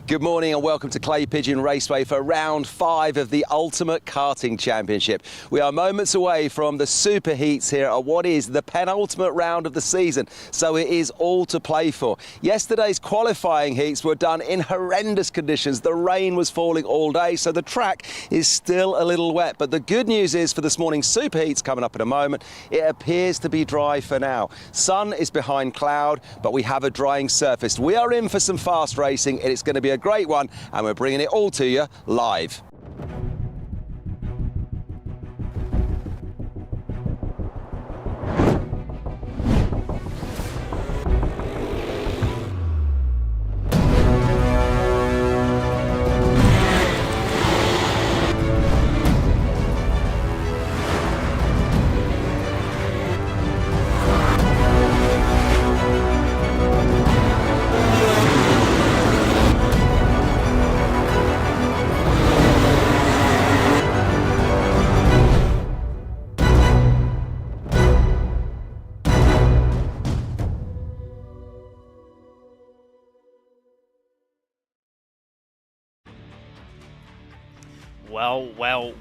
Good morning and welcome to Clay Pigeon Raceway for round 5 of the Ultimate Karting Championship. We are moments away from the superheats here at what is the penultimate round of the season, so it is all to play for. Yesterday's qualifying heats were done in horrendous conditions. The rain was falling all day, so the track is still a little wet. But the good news is for this morning's superheats coming up in a moment, it appears to be dry for now. Sun is behind cloud, but we have a drying surface. We are in for some fast racing, and it's going to be a great one, and we're bringing it all to you live.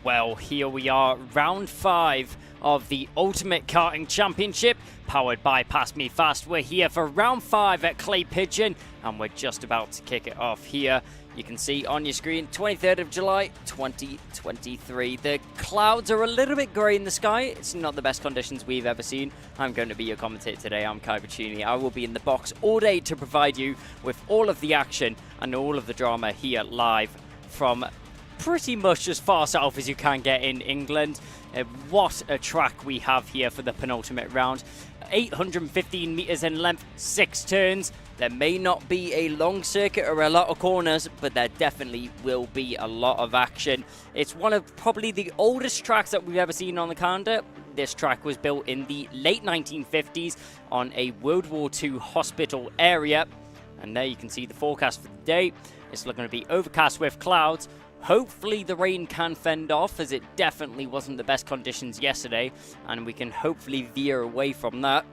Well, here we are, round 5 of the Ultimate Karting Championship, powered by PassMeFast. We're here for round 5 at Clay Pigeon, and we're just about to kick it off here. You can see on your screen, 23rd of July, 2023. The clouds are a little bit grey in the sky. It's not the best conditions we've ever seen. I'm going to be your commentator today. I'm Kai Bacchini. I will be in the box all day to provide you with all of the action and all of the drama here live from pretty much as far south as you can get in England. What a track we have here for the penultimate round. 815 meters in length, 6 turns. There may not be a long circuit or a lot of corners, but there definitely will be a lot of action. It's one of probably the oldest tracks that we've ever seen on the calendar. This track was built in the late 1950s on a World War II hospital area. And there you can see the forecast for the day. It's looking to be overcast with clouds. Hopefully the rain can fend off, as it definitely wasn't the best conditions yesterday, and we can hopefully veer away from that.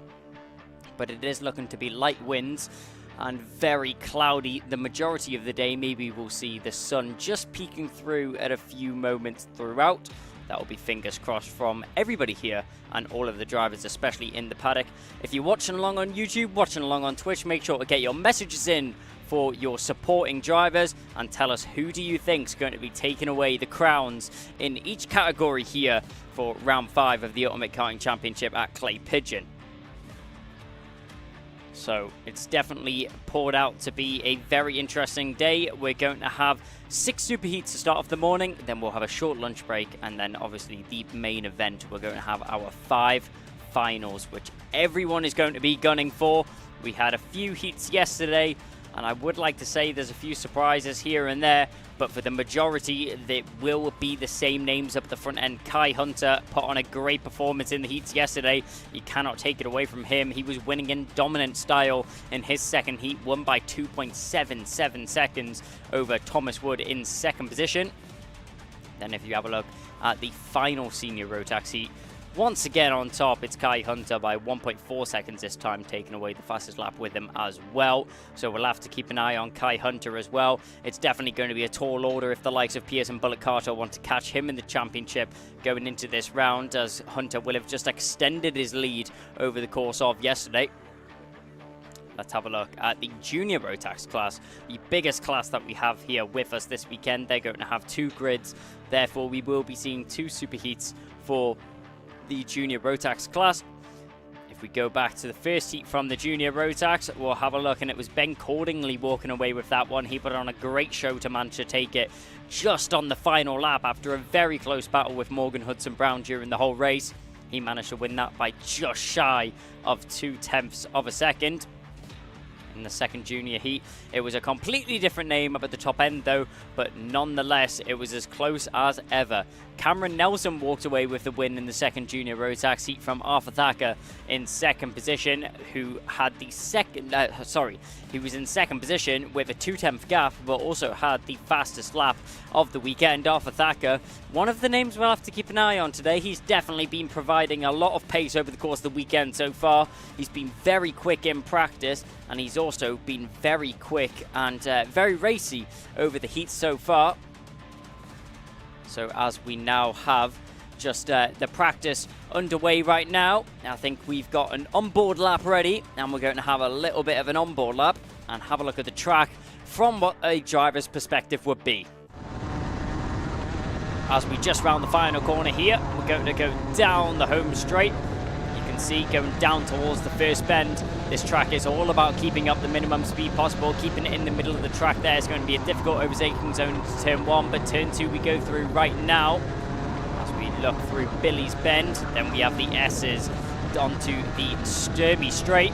But it is looking to be light winds and very cloudy the majority of the day. Maybe we'll see the sun just peeking through at a few moments throughout. That will be fingers crossed from everybody here and all of the drivers, especially in the paddock. If you're watching along on YouTube, watching along on Twitch, make sure to get your messages in for your supporting drivers and tell us who do you think is going to be taking away the crowns in each category here for round 5 of the Ultimate Karting Championship at Clay Pigeon. So it's definitely poured out to be a very interesting day. We're going to have 6 superheats to start off the morning, then we'll have a short lunch break, and then obviously the main event, we're going to have our 5 finals, which everyone is going to be gunning for. We had a few heats yesterday, and I would like to say there's a few surprises here and there, but for the majority, it will be the same names up at the front end. Kai Hunter put on a great performance in the heats yesterday. You cannot take it away from him. He was winning in dominant style in his second heat, won by 2.77 seconds over Thomas Wood in second position. Then if you have a look at the final senior rotax heat, once again on top, it's Kai Hunter by 1.4 seconds this time, taking away the fastest lap with him as well. So we'll have to keep an eye on Kai Hunter as well. It's definitely going to be a tall order if the likes of Pierce and Bullet Carter want to catch him in the championship going into this round, as Hunter will have just extended his lead over the course of yesterday. Let's have a look at the junior rotax class, the biggest class that we have here with us this weekend. They're going to have 2 grids, therefore we will be seeing 2 superheats for the junior rotax class. If we go back to the first heat from the junior rotax, we'll have a look, and it was Ben Cordingley walking away with that one. He put on a great show to manage to take it just on the final lap after a very close battle with Morgan Hudson Brown during the whole race. He managed to win that by just shy of 0.2 of a second. In the second junior heat, it was a completely different name up at the top end though, but nonetheless it was as close as ever. Cameron Nelson walked away with the win in the second junior rotax heat from Arthur Thacker in second position, who had the he was in second position with a 2/10 gap, but also had the fastest lap of the weekend. Arthur Thacker, one of the names we'll have to keep an eye on today. He's definitely been providing a lot of pace over the course of the weekend so far. He's been very quick in practice, and he's also been very quick and very racy over the heats so far. So as we now have just the practice underway right now, I think we've got an onboard lap ready, and we're going to have a little bit of an onboard lap and have a look at the track from what a driver's perspective would be. As we just round the final corner here, we're going to go down the home straight. You can see going down towards the first bend. This track is all about keeping up the minimum speed possible, keeping it in the middle of the track there. It's going to be a difficult overtaking zone into turn 1, but turn 2 we go through right now. As we look through Billy's Bend, then we have the S's onto the Sturmy Straight,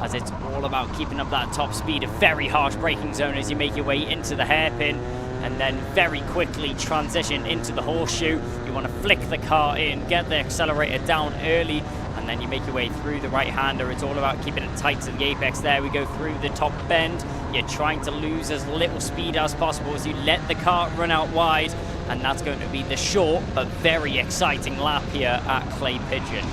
as it's all about keeping up that top speed. A very harsh braking zone as you make your way into the hairpin, and then very quickly transition into the horseshoe. You want to flick the car in, get the accelerator down early, and then you make your way through the right-hander. It's all about keeping it tight to the apex there. We go through the top bend. You're trying to lose as little speed as possible as you let the car run out wide, and that's going to be the short but very exciting lap here at Clay Pigeon.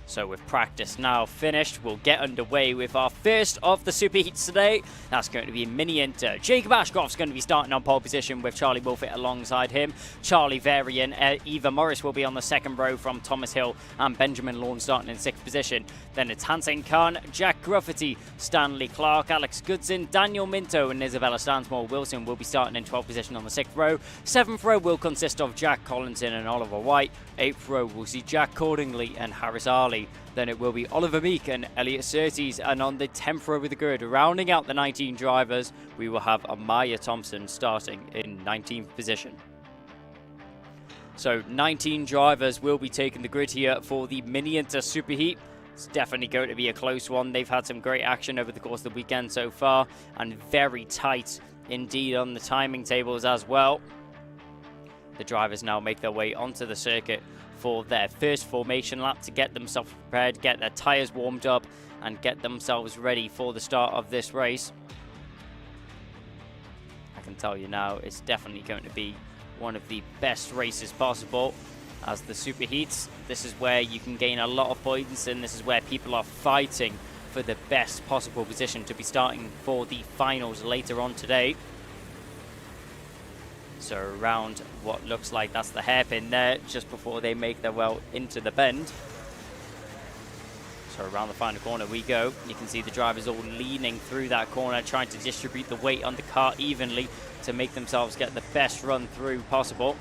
So with practice now finished, we'll get underway with our first of the superheats today. That's going to be Mini Inter. Jacob Ashcroft's going to be starting on pole position with Charlie Wolfett alongside him. Charlie Varian, Eva Morris will be on the second row from Thomas Hill, and Benjamin Lawn starting in 6th position. Then it's Hansen Khan, Jack Gruffity, Stanley Clark, Alex Goodson, Daniel Minto, and Isabella Stansmore Wilson will be starting in 12th position on the 6th row. 7th row will consist of Jack Collinson and Oliver White. 8th row will see Jack Cordingley and Harris Arley. Then it will be Oliver Meek and Elliot Surtees, and on the 10th row of the grid, rounding out the 19 drivers, we will have Amaya Thompson starting in 19th position. So 19 drivers will be taking the grid here for the Mini Inter Superheat. It's definitely going to be a close one. They've had some great action over the course of the weekend so far, and very tight indeed on the timing tables as well. The drivers now make their way onto the circuit for their first formation lap to get themselves prepared, get their tyres warmed up, and get themselves ready for the start of this race. I can tell you now, it's definitely going to be one of the best races possible. As the superheats, this is where you can gain a lot of points, and this is where people are fighting for the best possible position to be starting for the finals later on today. So around what looks like that's the hairpin there, just before they make their way into the bend. So around the final corner we go. You can see the drivers all leaning through that corner, trying to distribute the weight on the car evenly to make themselves get the best run through possible.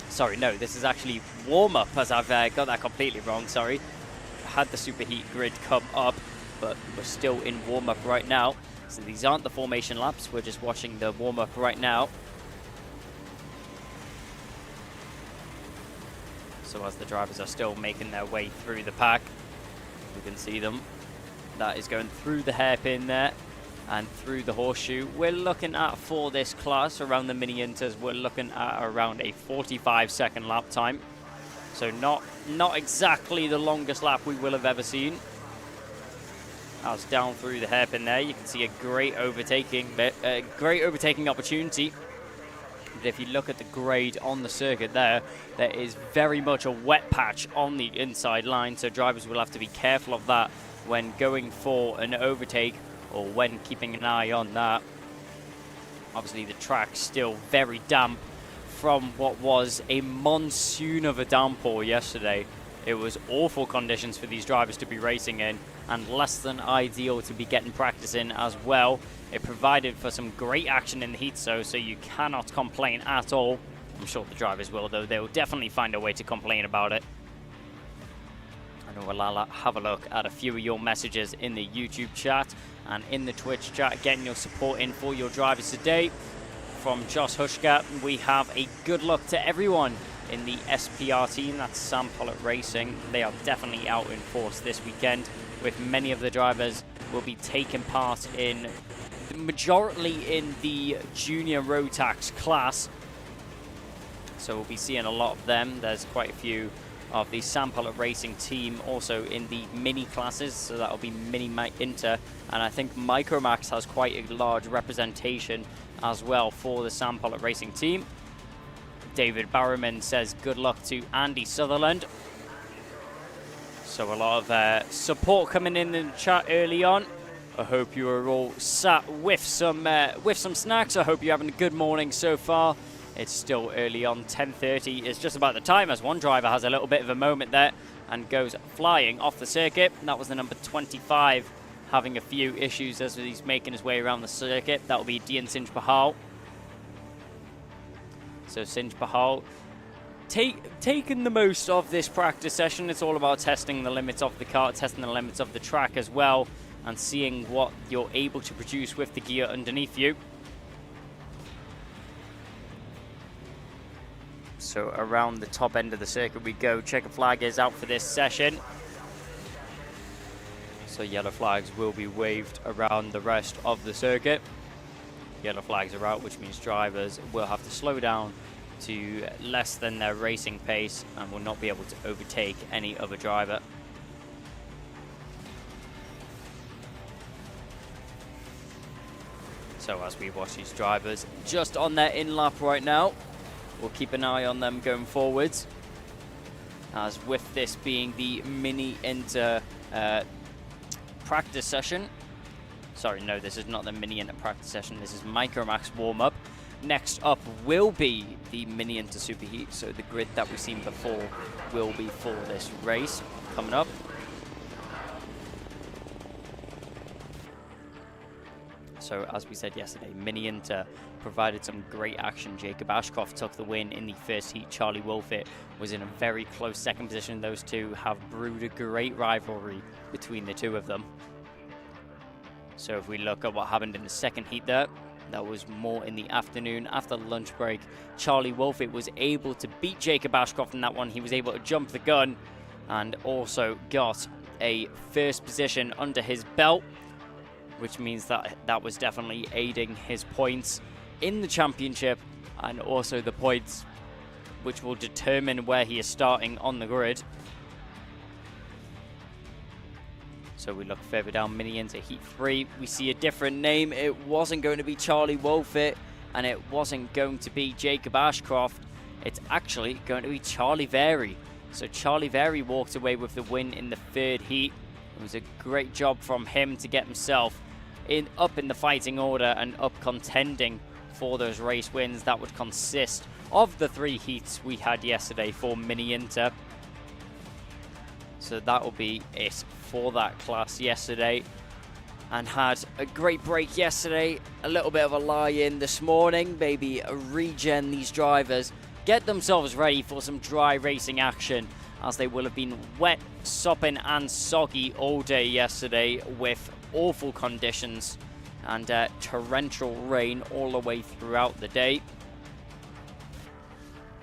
Sorry, no, this is actually warm-up, as I've got that completely wrong, sorry. I had the superheat grid come up, but we're still in warm-up right now. So these aren't the formation laps, we're just watching the warm-up right now. So as the drivers are still making their way through the pack, you can see them. That is going through the hairpin there and through the horseshoe. We're looking at, for this class, around the Mini Inters, we're looking at around a 45-second lap time. So not exactly the longest lap we will have ever seen. As down through the hairpin there, you can see a great overtaking opportunity. But if you look at the grade on the circuit there is very much a wet patch on the inside line, so drivers will have to be careful of that when going for an overtake or when keeping an eye on that. Obviously the track's still very damp from what was a monsoon of a downpour yesterday. It was awful conditions for these drivers to be racing in, and less than ideal to be getting practice in as well. It provided for some great action in the heat, so you cannot complain at all. I'm sure the drivers will, though. They will definitely find a way to complain about it. And we'll have a look at a few of your messages in the YouTube chat and in the Twitch chat, getting your support in for your drivers today. From Josh Hushka, we have a good luck to everyone in the SPR team. That's Sam Pollitt Racing. They are definitely out in force this weekend, with many of the drivers will be taking part in, majorly in the junior rotax class. So we'll be seeing a lot of them. There's quite a few of the Sam Pollitt Racing team also in the mini classes, so that'll be Mini Inter, and I think Micromax has quite a large representation as well for the Sam Pollock Racing team. David Barrowman says good luck to Andy Sutherland. So a lot of support coming in the chat early on. I hope you are all sat with some snacks. I hope you're having a good morning so far. It's still early on, 10:30. It's just about the time as one driver has a little bit of a moment there and goes flying off the circuit. And that was the number 25 having a few issues as he's making his way around the circuit. That will be Dian Sinj Pahal. So Sinj Pahal taking the most of this practice session. It's all about testing the limits of the car, testing the limits of the track as well, and seeing what you're able to produce with the gear underneath you. So around the top end of the circuit we go. Checker flag is out for this session. So yellow flags will be waved around the rest of the circuit. Yellow flags are out, which means drivers will have to slow down to less than their racing pace and will not be able to overtake any other driver. So as we watch these drivers just on their in-lap right now, we'll keep an eye on them going forwards. As with this being the mini Inter practice session. Sorry, no, this is not the mini Inter practice session. This is Micromax warm-up. Next up will be the mini Inter Superheat. So the grid that we've seen before will be for this race coming up. So as we said yesterday, mini Inter provided some great action. Jacob Ashcroft took the win in the first heat. Charlie Wolfett was in a very close second position. Those two have brewed a great rivalry between the two of them. So if we look at what happened in the second heat there, that was more in the afternoon after the lunch break. Charlie Wolfett was able to beat Jacob Ashcroft in that one. He was able to jump the gun and also got a first position under his belt, which means that that was definitely aiding his points in the championship and also the points which will determine where he is starting on the grid. So we look further down mini into Heat 3. We see a different name. It wasn't going to be Charlie Wolfett and it wasn't going to be Jacob Ashcroft. It's actually going to be Charlie Very. So Charlie Very walked away with the win in the third heat. It was a great job from him to get himself up in the fighting order and up contending for those race wins that would consist of the 3 heats we had yesterday for mini Inter. So that will be it for that class yesterday, and had a great break yesterday, a little bit of a lie-in this morning, maybe regen these drivers, get themselves ready for some dry racing action, as they will have been wet, sopping and soggy all day yesterday with awful conditions and torrential rain all the way throughout the day.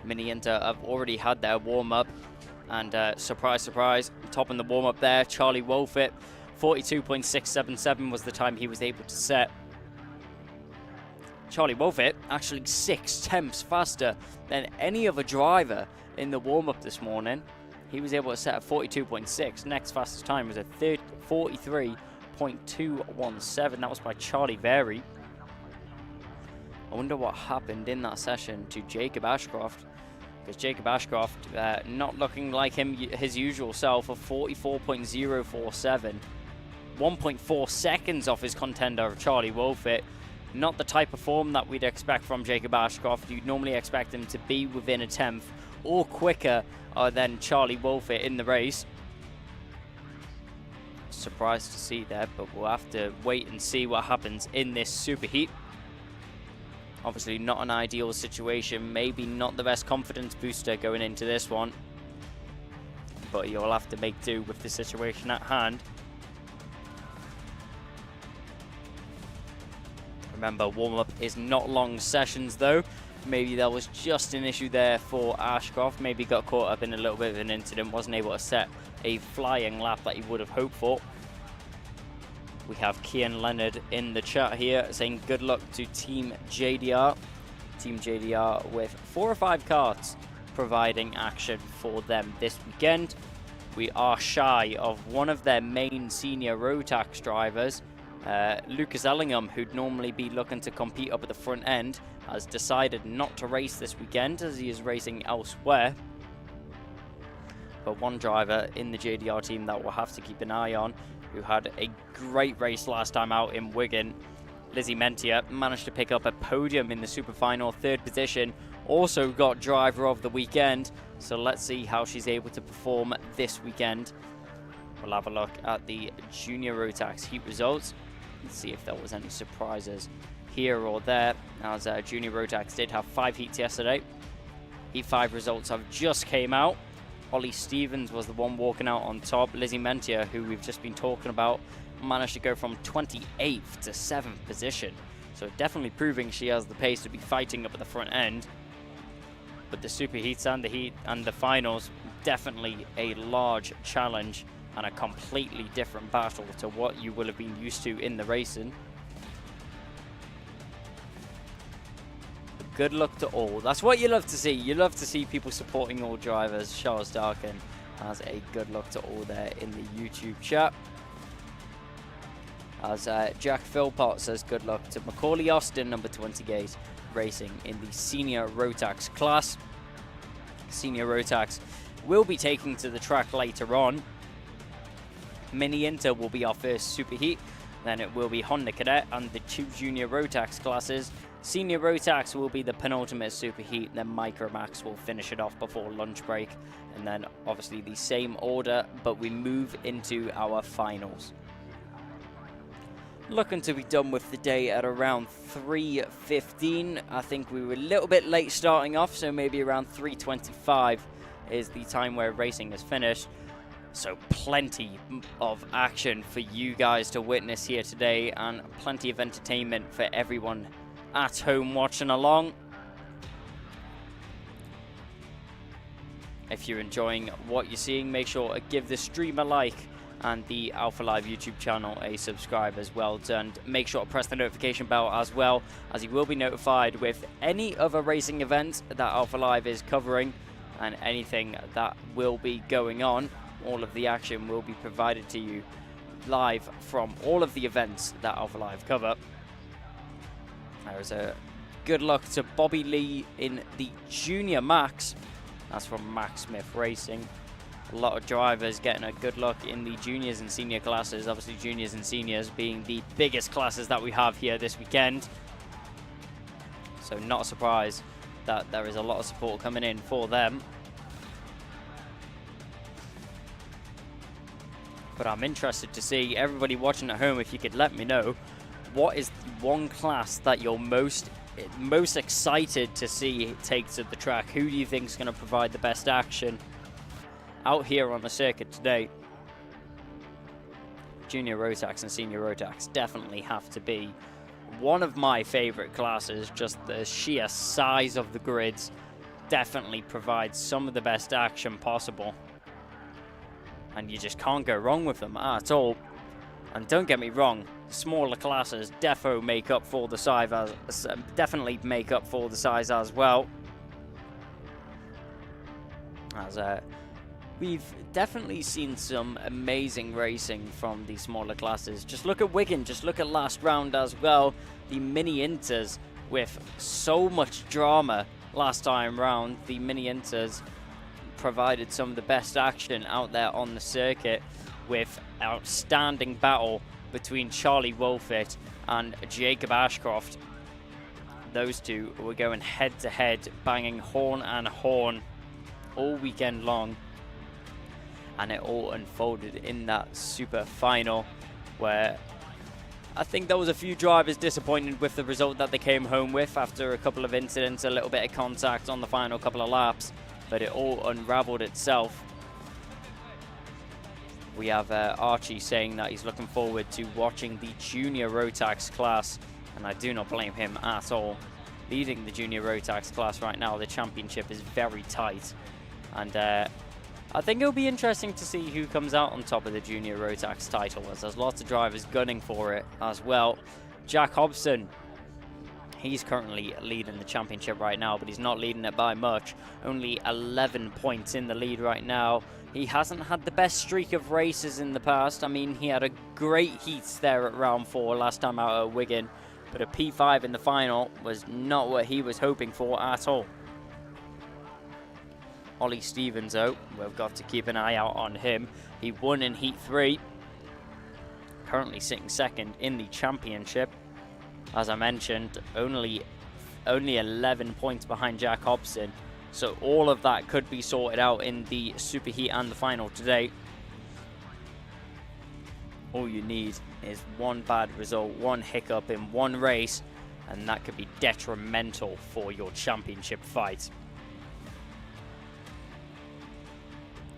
Mini Inter have already had their warm-up, and surprise, surprise, top in the warm-up there, Charlie Wolfett, 42.677 was the time he was able to set. Charlie Wolfett actually 6 tenths faster than any other driver in the warm-up this morning. He was able to set at 42.6. Next fastest time was at 43.217. That was by Charlie Very. I wonder what happened in that session to Jacob Ashcroft, because Jacob Ashcroft not looking like his usual self of 44.047. 1.4 seconds off his contender of Charlie Wolfett. Not the type of form that we'd expect from Jacob Ashcroft. You'd normally expect him to be within a tenth or quicker than Charlie Wolfett in the race. Surprised to see that, but we'll have to wait and see what happens in this superheat. Obviously not an ideal situation, maybe not the best confidence booster going into this one, but you'll have to make do with the situation at hand. Remember, warm-up is not long sessions though. Maybe there was just an issue there for Ashcroft. Maybe got caught up in a little bit of an incident, wasn't able to set a flying lap that he would have hoped for. We have Kian Leonard in the chat here saying good luck to Team JDR. Team JDR with 4 or 5 karts providing action for them this weekend. We are shy of one of their main senior rotax drivers, Lucas Ellingham, who'd normally be looking to compete up at the front end, has decided not to race this weekend as he is racing elsewhere. But one driver in the JDR team that we'll have to keep an eye on, who had a great race last time out in Wigan, Lizzie Mentia, managed to pick up a podium in the super final, 3rd position, also got driver of the weekend. So let's see how she's able to perform this weekend. We'll have a look at the junior rotax heat results. Let's see if there was any surprises here or there, as junior rotax did have 5 heats yesterday. Heat 5 results have just came out. Ollie Stevens was the one walking out on top. Lizzie Mentia, who we've just been talking about, managed to go from 28th to 7th position. So definitely proving she has the pace to be fighting up at the front end. But the super heats and the heat and the finals, definitely a large challenge and a completely different battle to what you will have been used to in the racing. Good luck to all. That's what you love to see. You love to see people supporting all drivers. Charles Darkin has a good luck to all there in the YouTube chat. As Jack Philpott says good luck to Macaulay Austin, number 28, racing in the senior rotax class. Senior rotax will be taking to the track later on. Mini Inter will be our first super heat. Then it will be Honda Cadet and the 2 junior rotax classes. Senior rotax will be the penultimate super heat, then Micromax will finish it off before lunch break. And then obviously the same order, but we move into our finals. Looking to be done with the day at around 3:15. I think we were a little bit late starting off, so maybe around 3:25 is the time where racing is finished. So plenty of action for you guys to witness here today, and plenty of entertainment for everyone at home watching along. If you're enjoying what you're seeing, make sure to give the stream a like and the Alpha Live YouTube channel a subscribe as well. And make sure to press the notification bell as well, as you will be notified with any other racing events that Alpha Live is covering and anything that will be going on. All of the action will be provided to you live from all of the events that Alpha Live cover. There's a good luck to Bobby Lee in the Junior Max. That's from Max Smith Racing. A lot of drivers getting a good luck in the juniors and senior classes. Obviously juniors and seniors being the biggest classes that we have here this weekend. So not a surprise that there is a lot of support coming in for them. But I'm interested to see, everybody watching at home, if you could let me know, what is the one class that you're most excited to see take to the track? Who do you think is going to provide the best action out here on the circuit today? Junior rotax and senior rotax definitely have to be one of my favorite classes. Just the sheer size of the grids definitely provides some of the best action possible. And you just can't go wrong with them at all. And don't get me wrong, smaller classes definitely make up for the size as well. As we've definitely seen some amazing racing from the smaller classes. Just look at Wigan, just look at last round as well. The mini inters with so much drama last time round. The mini inters provided some of the best action out there on the circuit, with outstanding battle between Charlie Wolfett and Jacob Ashcroft. Those two were going head to head, banging horn and horn all weekend long, and it all unfolded in that super final, where I think there was a few drivers disappointed with the result that they came home with after a couple of incidents, a little bit of contact on the final couple of laps, but it all unraveled itself. We have Archie saying that he's looking forward to watching the junior rotax class, and I do not blame him at all. Leading the junior rotax class right now, the championship is very tight, and I think it'll be interesting to see who comes out on top of the junior rotax title, as there's lots of drivers gunning for it as well. Jack Hobson, he's currently leading the championship right now, but he's not leading it by much. Only 11 points in the lead right now. He hasn't had the best streak of races in the past. I mean, he had a great heat there at round 4 last time out at Wigan, but a P5 in the final was not what he was hoping for at all. Ollie Stevens, though, we've got to keep an eye out on him. He won in Heat 3, currently sitting second in the championship. As I mentioned, only 11 points behind Jack Hobson. So all of that could be sorted out in the superheat and the final today. All you need is one bad result, one hiccup in one race, and that could be detrimental for your championship fight.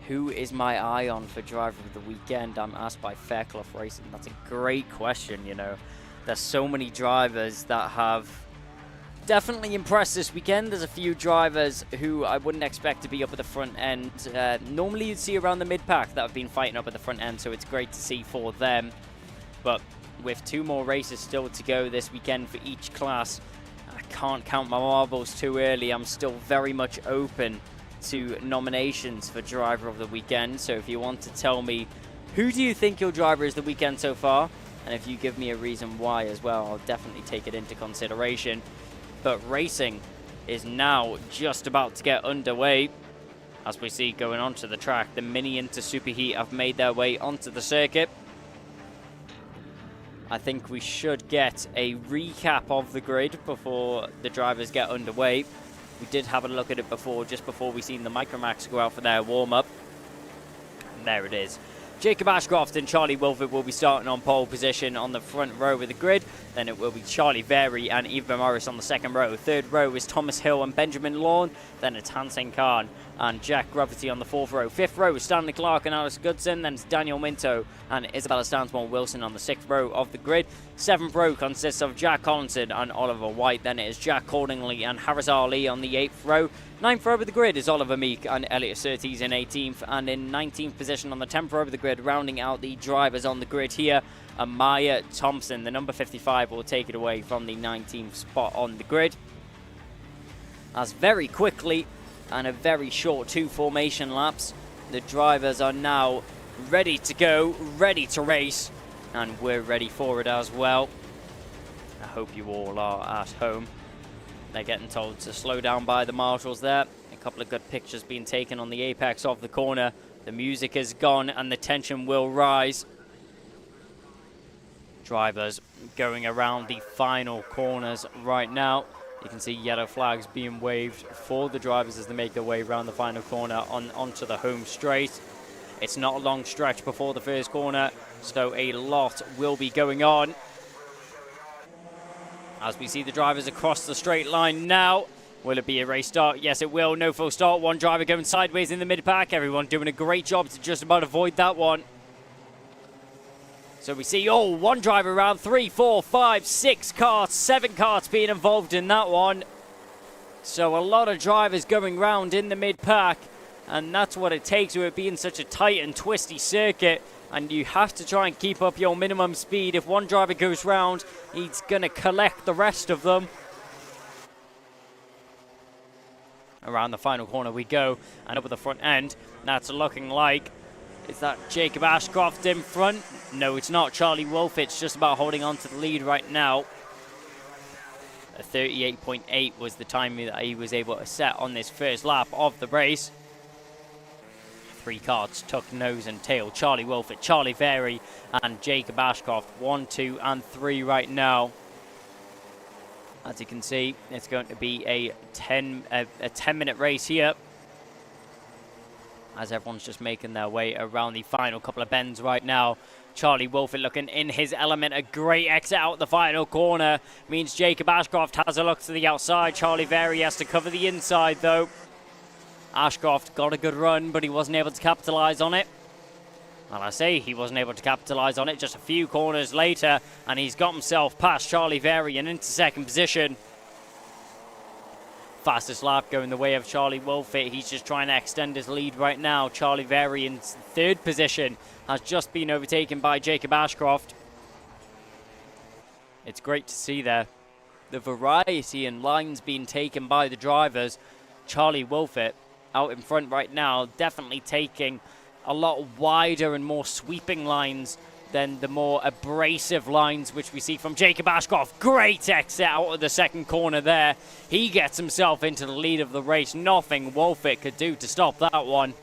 Who is my eye on for driver of the weekend? I'm asked by Fairclough Racing. That's a great question, you know. There's so many drivers that have definitely impressed this weekend. There's a few drivers who I wouldn't expect to be up at the front end. Normally you'd see around the mid-pack that have been fighting up at the front end, so it's great to see for them. But with 2 more races still to go this weekend for each class, I can't count my marbles too early. I'm still very much open to nominations for driver of the weekend. So if you want to tell me, who do you think your driver is the weekend so far? And if you give me a reason why as well, I'll definitely take it into consideration. But racing is now just about to get underway. As we see going onto the track, the Mini Inter Superheat have made their way onto the circuit. I think we should get a recap of the grid before the drivers get underway. We did have a look at it before, just before we seen the Micromax go out for their warm-up. And there it is. Jacob Ashcroft and Charlie Wilford will be starting on pole position on the front row of the grid. Then it will be Charlie Very and Eva Morris on the second row. Third row is Thomas Hill and Benjamin Lawn. Then it's Hansen Khan and Jack Gravity on the fourth row. Fifth row is Stanley Clark and Alice Goodson. Then it's Daniel Minto and Isabella Stansmore Wilson on the sixth row of the grid. Seventh row consists of Jack Collinson and Oliver White. Then it is Jack Cordingley and Harris Ali on the eighth row. Ninth row of the grid is Oliver Meek and Elliot Surtees in 18th. And in 19th position on the 10th row of the grid, rounding out the drivers on the grid here, Amaya Thompson, the number 55, will take it away from the 19th spot on the grid. As very quickly and a very short 2 formation laps, the drivers are now ready to go, ready to race, and we're ready for it as well. I hope you all are at home. They're getting told to slow down by the marshals there. A couple of good pictures being taken on the apex of the corner. The music is gone and the tension will rise. Drivers going around the final corners right now. You can see yellow flags being waved for the drivers as they make their way around the final corner onto the home straight. It's not a long stretch before the first corner, so a lot will be going on. As we see the drivers across the straight line now. Will it be a race start? Yes, it will. No full start. One driver going sideways in the mid-pack. Everyone doing a great job to just about avoid that one. So we see, one driver around, 3, 4, 5, 6 karts, 7 karts being involved in that one. So a lot of drivers going round in the mid-pack, and that's what it takes with it being such a tight and twisty circuit. And you have to try and keep up your minimum speed. If one driver goes round, he's going to collect the rest of them. Around the final corner we go, and up at the front end, that's looking like, is that Jacob Ashcroft in front? No, it's not. Charlie Wolf, it's just about holding on to the lead right now. A 38.8 was the time that he was able to set on this first lap of the race. 3 karts took nose and tail. Charlie Wolfett, Charlie Very, and Jacob Ashcroft. 1, 2, and 3 right now. As you can see, it's going to be a 10-minute race here, as everyone's just making their way around the final couple of bends right now. Charlie Wolfett looking in his element. A great exit out the final corner means Jacob Ashcroft has a look to the outside. Charlie Very has to cover the inside though. Ashcroft got a good run, but he wasn't able to capitalize on it. And I say he wasn't able to capitalize on it just a few corners later, and he's got himself past Charlie Very and into second position. Fastest lap going the way of Charlie Wolfett. He's just trying to extend his lead right now. Charlie Very in third position has just been overtaken by Jacob Ashcroft. It's great to see there the variety in lines being taken by the drivers. Charlie Wolfett out in front right now, definitely taking a lot wider and more sweeping lines than the more abrasive lines which we see from Jacob Ashcroft. Great exit out of the second corner there. He gets himself into the lead of the race. Nothing Wolfit could do to stop that one.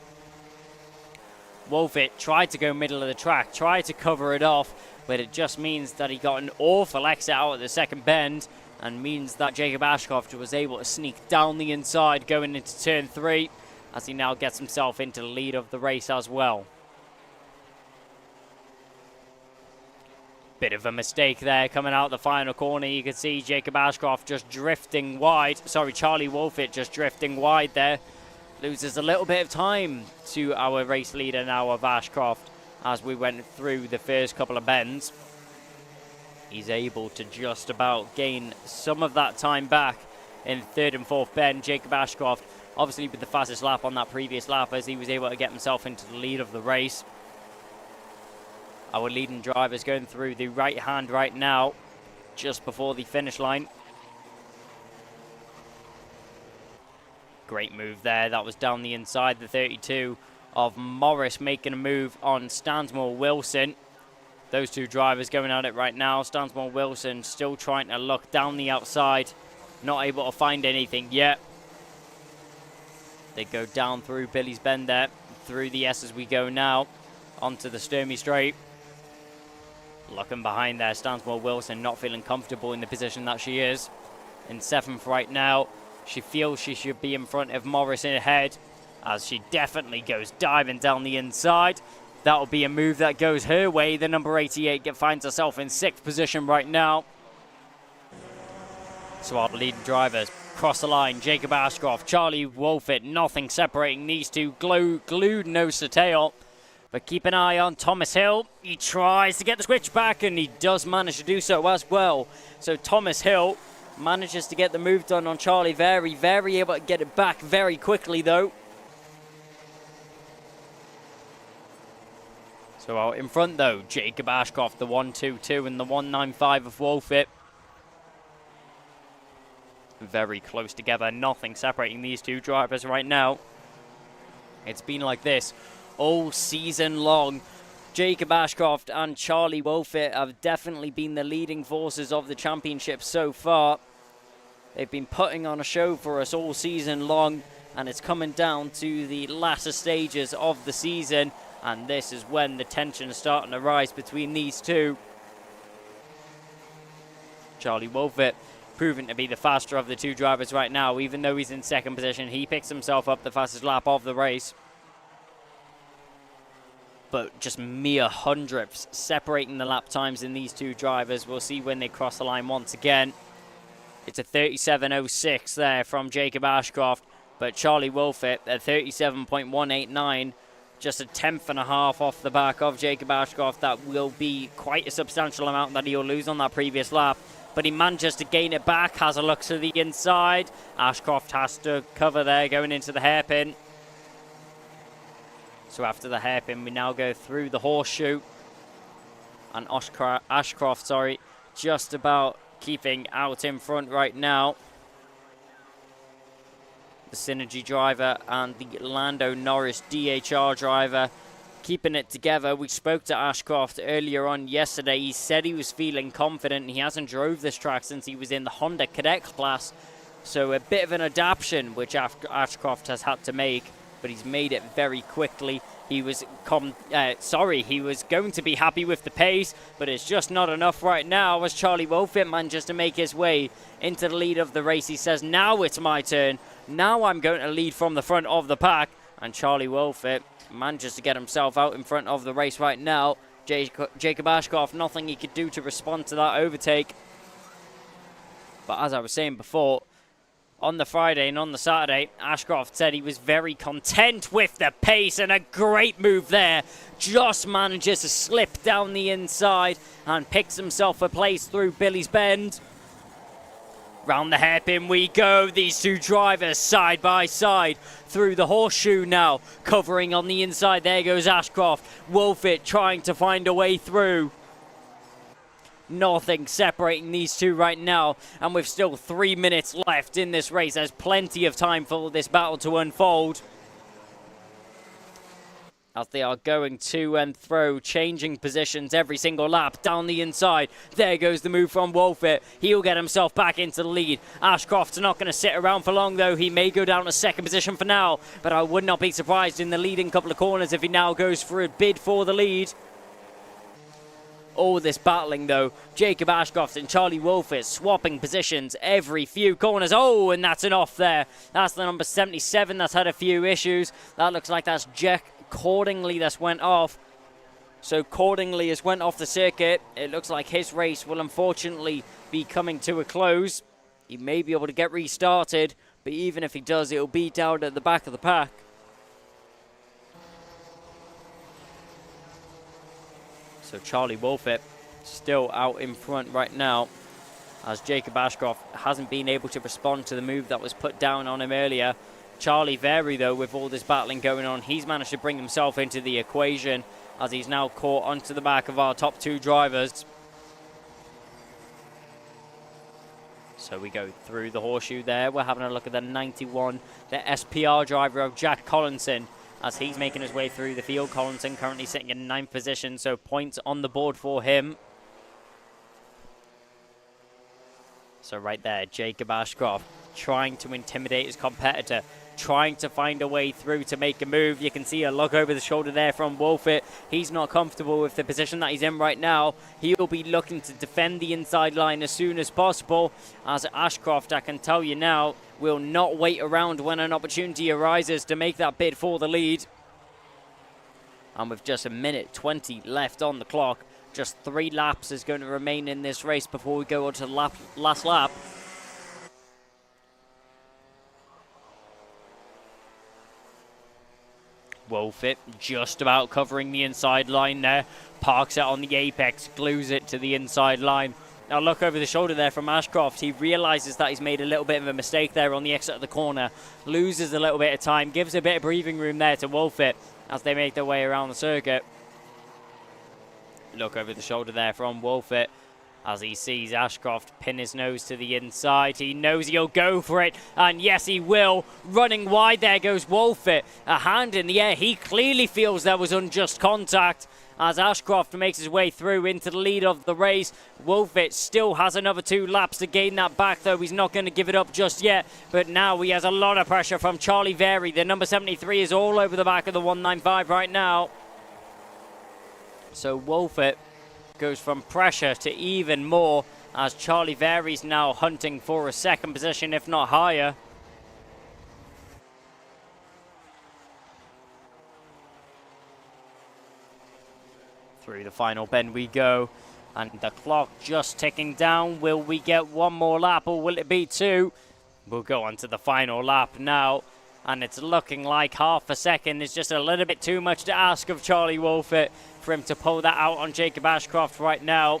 Wolfit tried to go middle of the track, tried to cover it off, but it just means that he got an awful exit out at the second bend, and means that Jacob Ashcroft was able to sneak down the inside going into turn 3, as he now gets himself into the lead of the race as well. Bit of a mistake there coming out the final corner. You can see Jacob Ashcroft just drifting wide. Sorry, Charlie Wolfit just drifting wide there. Loses a little bit of time to our race leader now of Ashcroft as we went through the first couple of bends. He's able to just about gain some of that time back in third and fourth bend. Jacob Ashcroft obviously with the fastest lap on that previous lap, as he was able to get himself into the lead of the race. Our leading driver is going through the right hand right now, just before the finish line. Great move there. That was down the inside, the 32 of Morris making a move on Stansmore Wilson. Those two drivers going at it right now. Stansmore Wilson still trying to look down the outside, not able to find anything yet. They go down through Billy's Bend there, through the S as we go now, onto the Sturmey Straight. Looking behind there, Stansmore Wilson not feeling comfortable in the position that she is. In 7th right now, she feels she should be in front of Morris in ahead, as she definitely goes diving down the inside. That'll be a move that goes her way. The number 88 finds herself in 6th position right now. So our leading drivers cross the line. Jacob Ashcroft, Charlie Wolfit, nothing separating these two. Glued nose to tail. But keep an eye on Thomas Hill. He tries to get the switch back, and he does manage to do so as well. So Thomas Hill manages to get the move done on Charlie. Very able to get it back very quickly, though. So out in front, though, Jacob Ashcroft, the 122 and the 195 of Wolfit. Very close together. Nothing separating these two drivers right now. It's been like this all season long. Jacob Ashcroft and Charlie Wolfit have definitely been the leading forces of the championship so far. They've been putting on a show for us all season long, and it's coming down to the latter stages of the season, and this is when the tension is starting to rise between these two. Charlie Wolfit proving to be the faster of the two drivers right now. Even though he's in 2nd position, he picks himself up the fastest lap of the race. But just mere hundredths separating the lap times in these two drivers. We'll see when they cross the line once again. It's a 37.06 there from Jacob Ashcroft, but Charlie Wolfit at 37.189, just a 10th and a half off the back of Jacob Ashcroft. That will be quite a substantial amount that he'll lose on that previous lap, but he manages to gain it back, has a look to the inside. Ashcroft has to cover there going into the hairpin. So after the hairpin, we now go through the horseshoe. And Ashcroft, just about keeping out in front right now. The Synergy driver and the Lando Norris DHR driver keeping it together. We spoke to Ashcroft earlier on yesterday. He said he was feeling confident. He hasn't drove this track since he was in the Honda Cadet class. So a bit of an adaptation which Ashcroft has had to make, but he's made it very quickly. He was he was going to be happy with the pace, but it's just not enough right now as Charlie Wolfit manages to make his way into the lead of the race. He says, now it's my turn. Now I'm going to lead from the front of the pack. And Charlie Wolfit manages to get himself out in front of the race right now. Jacob Ashcroft, nothing he could do to respond to that overtake. But as I was saying before, on the Friday and on the Saturday, Ashcroft said he was very content with the pace, and a great move there. Just manages to slip down the inside and picks himself a place through Billy's Bend. Round the hairpin we go. These two drivers side by side through the horseshoe now. Covering on the inside. There goes Ashcroft. Wolfit trying to find a way through. Nothing separating these two right now, and with still 3 minutes left in this race, there's plenty of time for this battle to unfold. as they are going to and fro, changing positions every single lap down the inside. There goes the move from Wolfit. He'll get himself back into the lead. Ashcroft's not going to sit around for long, though. He may go down to second position for now, but I would not be surprised in the leading couple of corners if he now goes for a bid for the lead. All this battling, though. Jacob Ashcroft and Charlie Wolfit swapping positions every few corners. Oh, and that's an off there. That's the number 77 that's had a few issues. That looks like that's Jack Cordingley that's went off. So Cordingley has went off the circuit. It looks like his race will unfortunately be coming to a close. He may be able to get restarted, but even if he does, it'll be down at the back of the pack. So Charlie Wolfit still out in front right now, as Jacob Ashcroft hasn't been able to respond to the move that was put down on him earlier. Charlie Very, though, with all this battling going on, he's managed to bring himself into the equation, as he's now caught onto the back of our top two drivers. So we go through the horseshoe there. We're having a look at the 91, the SPR driver of Jack Collinson, as he's making his way through the field. Collinson currently sitting in 9th position, so points on the board for him. So right there, Jacob Ashcroft trying to intimidate his competitor, trying to find a way through to make a move. You can see a look over the shoulder there from Wolfit. He's not comfortable with the position that he's in right now. He'll be looking to defend the inside line as soon as possible, as Ashcroft, I can tell you now, will not wait around when an opportunity arises to make that bid for the lead. And with just 1:20 left on the clock, just 3 laps is going to remain in this race before we go on to the last lap. Wolfit just about covering the inside line there. Parks it on the apex, glues it to the inside line. Now look over the shoulder there from Ashcroft. He realises that he's made a little bit of a mistake there on the exit of the corner. Loses a little bit of time, gives a bit of breathing room there to Wolfit as they make their way around the circuit. Look over the shoulder there from Wolfit as he sees Ashcroft pin his nose to the inside. He knows he'll go for it, and yes, he will. Running wide, there goes Wolfit. A hand in the air. He clearly feels there was unjust contact as Ashcroft makes his way through into the lead of the race. Wolfit still has another 2 laps to gain that back, though. He's not going to give it up just yet, but now he has a lot of pressure from Charlie Very. The number 73 is all over the back of the 195 right now. So Wolfit goes from pressure to even more, as Charlie Very's now hunting for a second position, if not higher. Through the final bend we go, and the clock just ticking down. Will we get 1 more lap, or will it be 2? We'll go on to the final lap now, and it's looking like half a second is just a little bit too much to ask of Charlie Wolfit for him to pull that out on Jacob Ashcroft right now.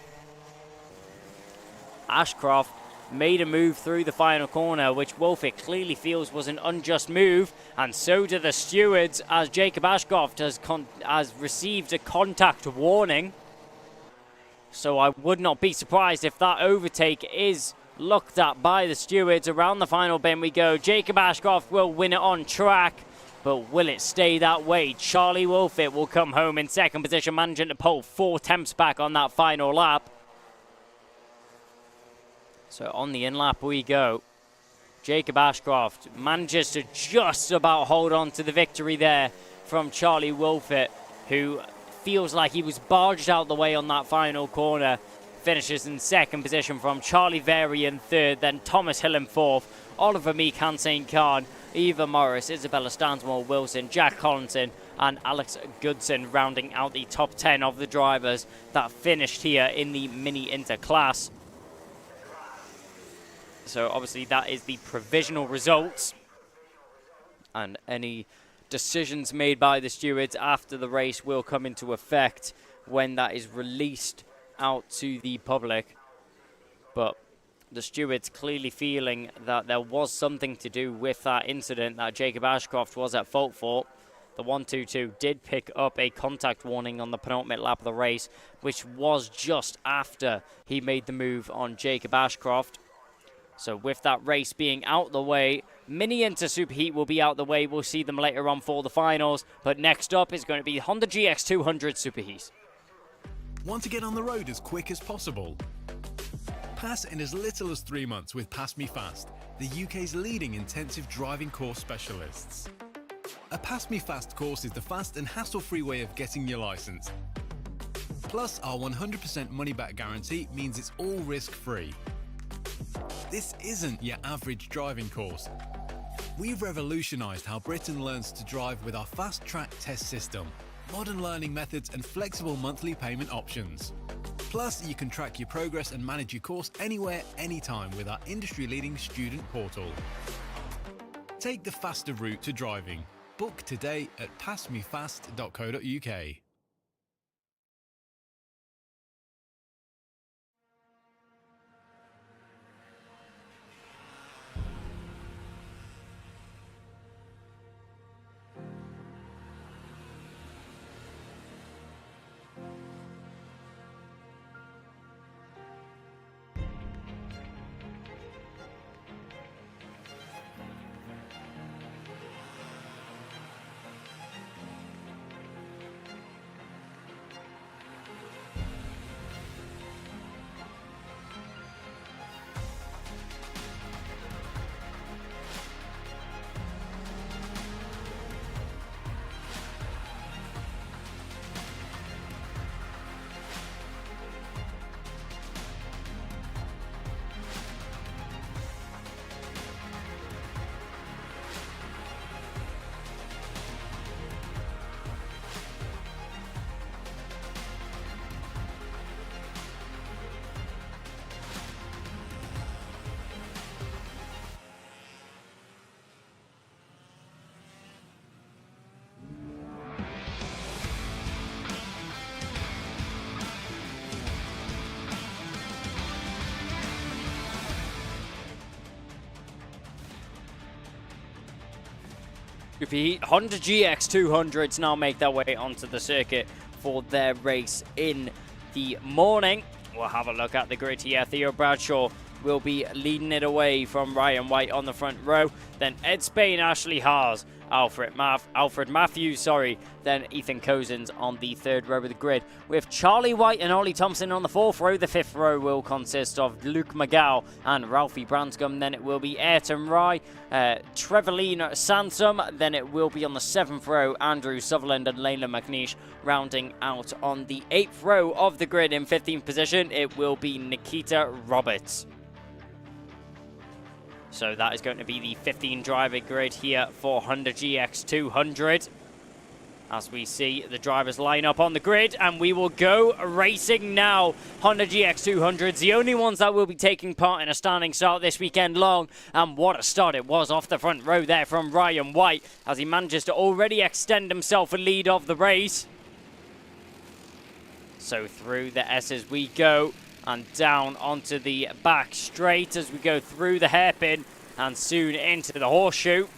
Ashcroft made a move through the final corner, which Wolfit clearly feels was an unjust move, and so do the stewards, as Jacob Ashcroft has received a contact warning. So I would not be surprised if that overtake is looked at by the stewards. Around the final bend we go. Jacob Ashcroft will win it on track, but will it stay that way? Charlie Wolfit will come home in second position, managing to pull 4 tenths back on that final lap. So on the in-lap we go. Jacob Ashcroft manages to just about hold on to the victory there from Charlie Wolfit, who feels like he was barged out the way on that final corner. Finishes in second position from Charlie Very in third, then Thomas Hill in fourth, Oliver Meek, Hansane Khan, Eva Morris, Isabella Stansmore Wilson, Jack Collinson, and Alex Goodson rounding out the top 10 of the drivers that finished here in the Mini Inter class. So obviously that is the provisional results, and any decisions made by the stewards after the race will come into effect when that is released out to the public. But the stewards clearly feeling that there was something to do with that incident that Jacob Ashcroft was at fault for. The 122 did pick up a contact warning on the penultimate lap of the race, which was just after he made the move on Jacob Ashcroft. So with that race being out the way, Mini Inter Superheat will be out the way. We'll see them later on for the finals. But next up is going to be Honda GX200 Superheat. Want to get on the road as quick as possible? Pass in as little as 3 months with PassMeFast, the UK's leading intensive driving course specialists. A PassMeFast course is the fast and hassle-free way of getting your licence. Plus, our 100% money-back guarantee means it's all risk-free. This isn't your average driving course. We've revolutionised how Britain learns to drive with our fast-track test system, modern learning methods and flexible monthly payment options. Plus, you can track your progress and manage your course anywhere, anytime with our industry-leading student portal. Take the faster route to driving. Book today at passmefast.co.uk. Honda GX200s now make their way onto the circuit for their race in the morning. We'll have a look at the grid here. Theo Bradshaw will be leading it away from Ryan White on the front row. Then Ed Spain, Ashley Haas, Alfred Matthews, then Ethan Cozens on the third row of the grid. With Charlie White and Ollie Thompson on the fourth row, the fifth row will consist of Luke McGow and Ralphie Branscombe. Then it will be Ayrton Rye, Trevelin Sansom. Then it will be on the seventh row, Andrew Sutherland and Layla McNeish. Rounding out on the eighth row of the grid in 15th position, it will be Nikita Roberts. So that is going to be the 15 driver grid here for Honda GX200. As we see the drivers line up on the grid, and we will go racing now. Honda GX200s, the only ones that will be taking part in a standing start this weekend long. And what a start it was off the front row there from Ryan White, as he manages to already extend himself a lead of the race. So through the S's we go, and down onto the back straight as we go through the hairpin and soon into the horseshoe.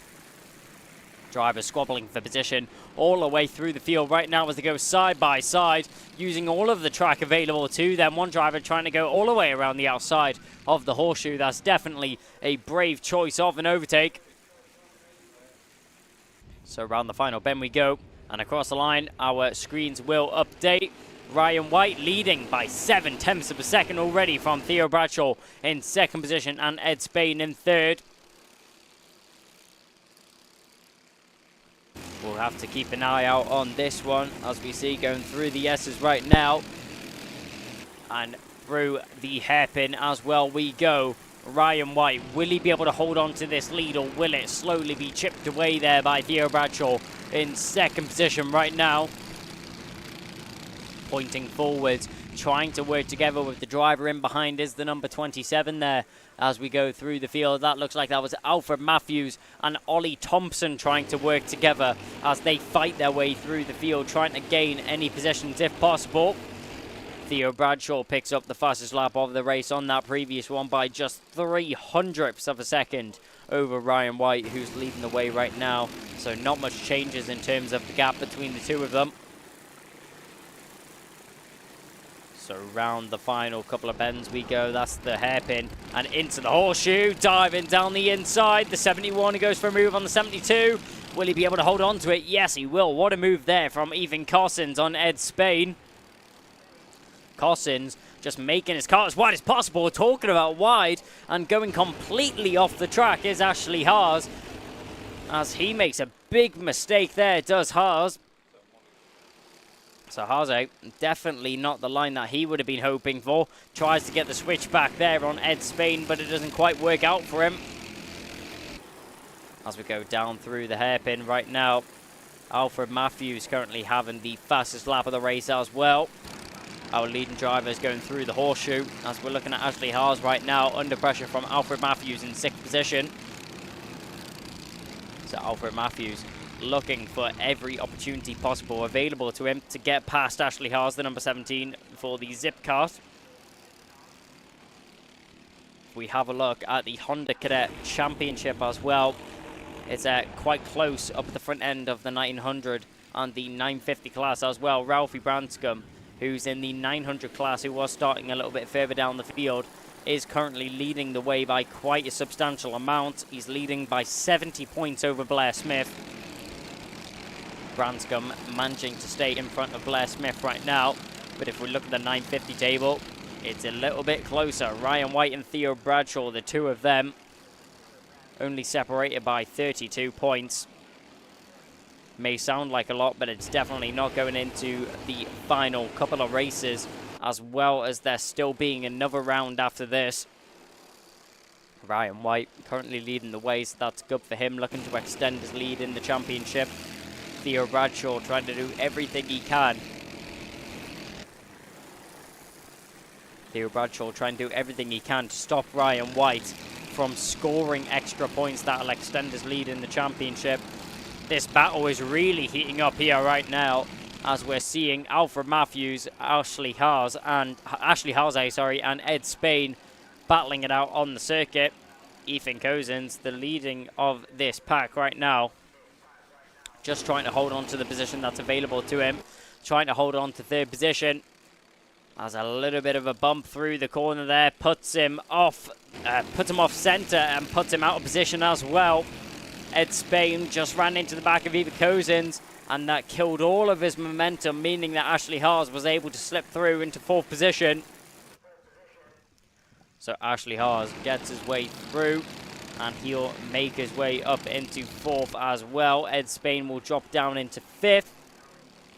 Drivers squabbling for position all the way through the field right now as they go side by side, using all of the track available to them. One driver trying to go all the way around the outside of the horseshoe. That's definitely a brave choice of an overtake. So around the final bend we go, and across the line our screens will update. Ryan White leading by 7/10 of a second already from Theo Bradshaw in second position and Ed Spain in third. We'll have to keep an eye out on this one as we see going through the S's right now. And through the hairpin as well we go. Ryan White, will he be able to hold on to this lead, or will it slowly be chipped away there by Theo Bradshaw in second position right now? Pointing forwards, trying to work together with the driver in behind is the number 27 there as we go through the field. That looks like that was Alfred Matthews and Ollie Thompson trying to work together as they fight their way through the field, trying to gain any possessions if possible. Theo Bradshaw picks up the fastest lap of the race on that previous one by just 0.03 of a second over Ryan White, who's leading the way right now. So not much changes in terms of the gap between the two of them. So round the final couple of bends we go. That's the hairpin and into the horseshoe. Diving down the inside. The 71, he goes for a move on the 72. Will he be able to hold on to it? Yes, he will. What a move there from Ethan Cossins on Ed Spain. Cossins just making his car as wide as possible. Talking about wide and going completely off the track is Ashley Haas. As he makes a big mistake there, does Haas. So Haas definitely not the line that he would have been hoping for. Tries to get the switch back there on Ed Spain, but it doesn't quite work out for him. As we go down through the hairpin right now, Alfred Matthews currently having the fastest lap of the race as well. Our leading driver is going through the horseshoe as we're looking at Ashley Haas right now under pressure from Alfred Matthews in 6th position. So Alfred Matthews looking for every opportunity possible available to him to get past Ashley Haas, the number 17 for the Zip Cart. If we have a look at the Honda Cadet Championship as well, it's quite close up the front end of the 900 and the 950 class as well. Ralphie Branscombe, who's in the 900 class, who was starting a little bit further down the field, is currently leading the way by quite a substantial amount. He's leading by 70 points over Blair Smith. Branscombe managing to stay in front of Blair Smith right now. But if we look at the 950 table, it's a little bit closer. Ryan White and Theo Bradshaw, the two of them, only separated by 32 points. May sound like a lot, but it's definitely not going into the final couple of races, as well as there still being another round after this. Ryan White currently leading the way, so that's good for him, looking to extend his lead in the championship. Theo Bradshaw trying to do everything he can. Theo Bradshaw trying to do everything he can to stop Ryan White from scoring extra points that'll extend his lead in the championship. This battle is really heating up here right now, as we're seeing Alfred Matthews, Ashley Haas, and Ed Spain battling it out on the circuit. Ethan Cousins, the leading of this pack right now, just trying to hold on to the position that's available to him, trying to hold on to 3rd position. As a little bit of a bump through the corner there, puts him off center and puts him out of position as well. Ed Spain just ran into the back of Ethan Cousins, and that killed all of his momentum, meaning that Ashley Haas was able to slip through into 4th position. So Ashley Haas gets his way through, and he'll make his way up into 4th as well. Ed Spain will drop down into 5th.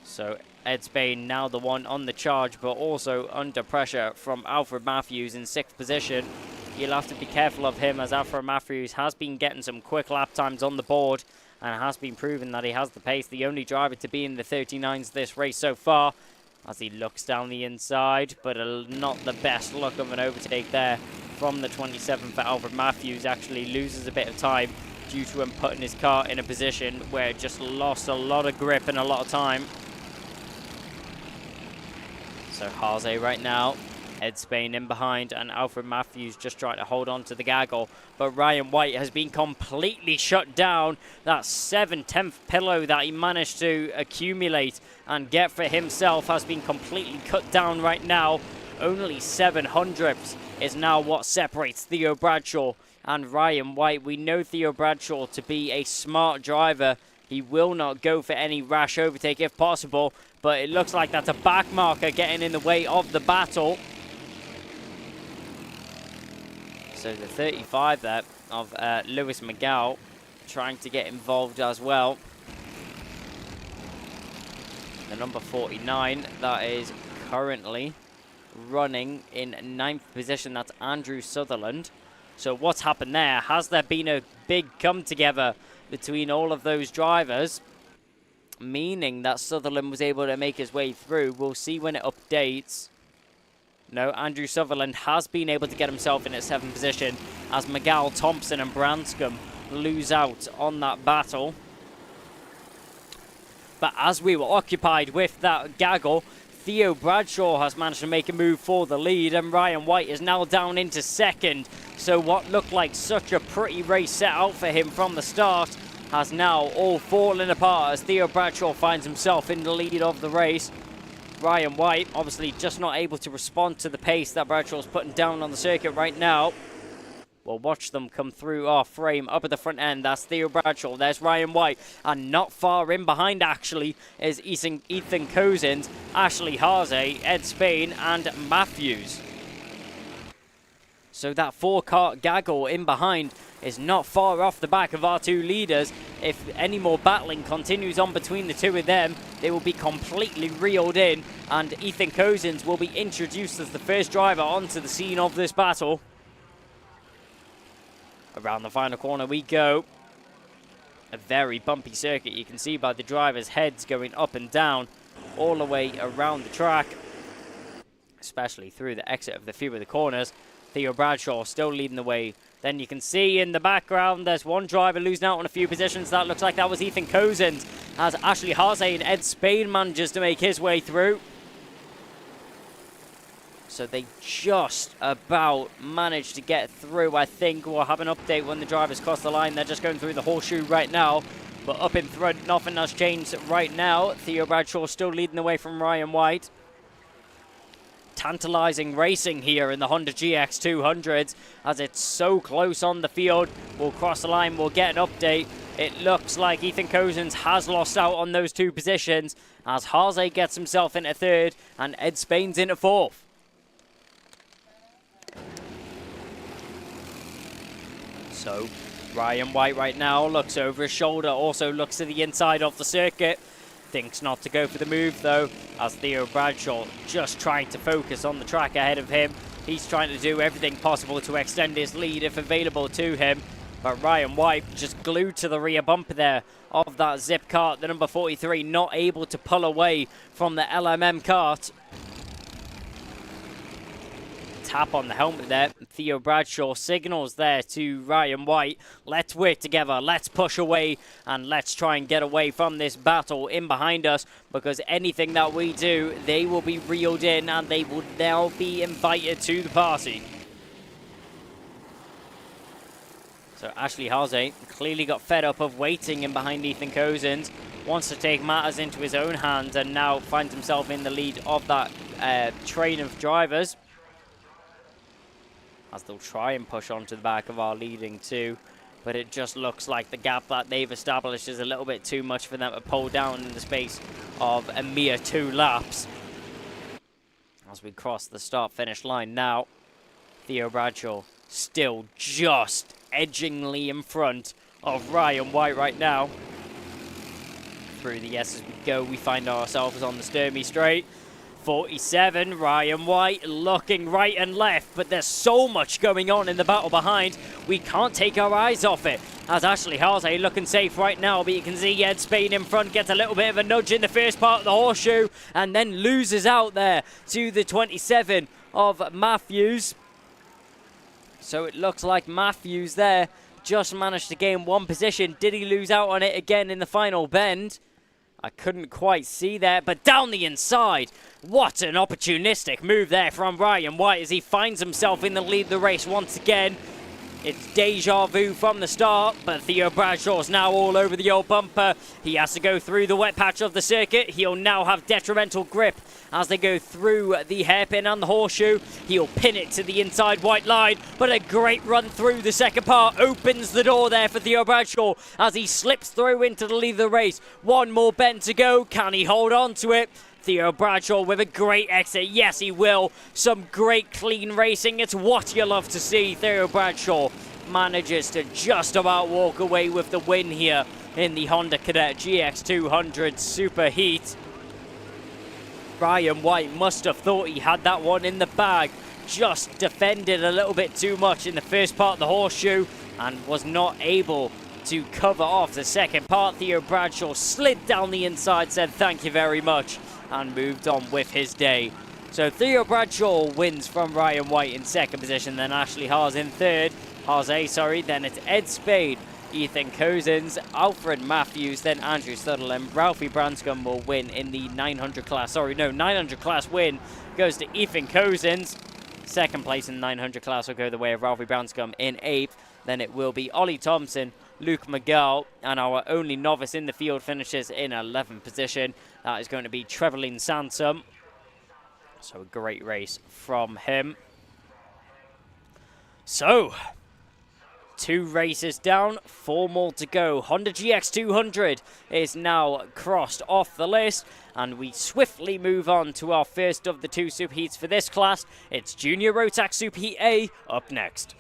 So Ed Spain now the one on the charge, but also under pressure from Alfred Matthews in 6th position. You'll have to be careful of him, as Alfred Matthews has been getting some quick lap times on the board and has been proving that he has the pace. The only driver to be in the 39s this race so far, as he looks down the inside, but not the best look of an overtake there from the 27 for Alfred Matthews. Actually loses a bit of time due to him putting his car in a position where it just lost a lot of grip and a lot of time. So Haase right now, Ed Spain in behind, and Alfred Matthews just trying to hold on to the gaggle. But Ryan White has been completely shut down. That 7/10 pillow that he managed to accumulate and get for himself has been completely cut down right now. Only 7/100ths is now what separates Theo Bradshaw and Ryan White. We know Theo Bradshaw to be a smart driver. He will not go for any rash overtake if possible, but it looks like that's a back marker getting in the way of the battle. So the 35 there of Lewis McGow trying to get involved as well. The number 49 that is currently running in 9th position, that's Andrew Sutherland. So what's happened there? Has there been a big come together between all of those drivers, meaning that Sutherland was able to make his way through? We'll see when it updates. No, Andrew Sutherland has been able to get himself in at 7th position, as McGow, Thompson and Branscombe lose out on that battle. But as we were occupied with that gaggle, Theo Bradshaw has managed to make a move for the lead, and Ryan White is now down into 2nd. So what looked like such a pretty race set out for him from the start has now all fallen apart, as Theo Bradshaw finds himself in the lead of the race. Ryan White obviously just not able to respond to the pace that Bradshaw's putting down on the circuit right now. We'll watch them come through our frame up at the front end. That's Theo Bradshaw. There's Ryan White. And not far in behind, actually, is Ethan Cozens, Ashley Haase, Ed Spain, and Matthews. So that 4-car gaggle in behind is not far off the back of our 2 leaders. If any more battling continues on between the 2 of them, they will be completely reeled in. And Ethan Cozens will be introduced as the first driver onto the scene of this battle. Around the final corner we go. A very bumpy circuit. You can see by the drivers' heads going up and down all the way around the track, especially through the exit of the few of the corners. Theo Bradshaw still leading the way. Then you can see in the background there's one driver losing out on a few positions. That looks like that was Ethan Cozens, as Ashley Haase and Ed Spain manages to make his way through. So they just about managed to get through. I think we'll have an update when the drivers cross the line. They're just going through the horseshoe right now. But up in front, nothing has changed right now. Theo Bradshaw still leading the way from Ryan White. Tantalizing racing here in the Honda GX200s, as it's so close on the field. We'll cross the line, we'll get an update. It looks like Ethan Cozens has lost out on those 2 positions, as Haase gets himself into 3rd and Ed Spain's into 4th. So Ryan White right now looks over his shoulder, also looks to the inside of the circuit. Thinks not to go for the move though, as Theo Bradshaw just trying to focus on the track ahead of him. He's trying to do everything possible to extend his lead if available to him. But Ryan White just glued to the rear bumper there of that Zip kart, the number 43, not able to pull away from the LMM kart. Tap on the helmet there. Theo Bradshaw signals there to Ryan White. Let's work together. Let's push away and let's try and get away from this battle in behind us, because anything that we do, they will be reeled in and they will now be invited to the party. So Ashley Haase clearly got fed up of waiting in behind Ethan Cozens. Wants to take matters into his own hands and now finds himself in the lead of that train of drivers, as they'll try and push onto the back of our leading 2. But it just looks like the gap that they've established is a little bit too much for them to pull down in the space of a mere 2 laps. As we cross the start-finish line now, Theo Bradshaw still just edgingly in front of Ryan White right now. Through the S as we go, we find ourselves on the Sturmey Straight. 47, Ryan White looking right and left, but there's so much going on in the battle behind. We can't take our eyes off it, as Ashley Haase looking safe right now, but you can see Ed Spain in front gets a little bit of a nudge in the first part of the horseshoe and then loses out there to the 27 of Matthews. So it looks like Matthews there just managed to gain 1 position. Did he lose out on it again in the final bend? I couldn't quite see there, but down the inside. What an opportunistic move there from Ryan White as he finds himself in the lead of the race once again. It's deja vu from the start, but Theo Bradshaw's now all over the old bumper. He has to go through the wet patch of the circuit. He'll now have detrimental grip as they go through the hairpin and the horseshoe. He'll pin it to the inside white line, but a great run through the second part opens the door there for Theo Bradshaw as he slips through into the lead of the race. 1 more bend to go. Can he hold on to it? Theo Bradshaw with a great exit. Yes, he will. Some great clean racing. It's what you love to see. Theo Bradshaw manages to just about walk away with the win here in the Honda Cadet GX200 Superheat. Ryan White must have thought he had that one in the bag. Just defended a little bit too much in the first part of the horseshoe and was not able to cover off the second part. Theo Bradshaw slid down the inside, said thank you very much, and moved on with his day. So Theo Bradshaw wins from Ryan White in second position, then Ashley Haase in third. Then it's Ed Spade, Ethan Cozens, Alfred Matthews, then Andrew Studdle, and Ralphie Branscombe will win in the 900 class. 900 class win goes to Ethan Cozens. Second place in the 900 class will go the way of Ralphie Branscombe in 8th. Then it will be Ollie Thompson, Luke McGill, and our only novice in the field finishes in 11th position. That is going to be Trevelyan Sansom. So a great race from him. So, 2 races down, 4 more to go. Honda GX200 is now crossed off the list, and we swiftly move on to our first of the 2 superheats for this class. It's Junior Rotax Superheat A up next.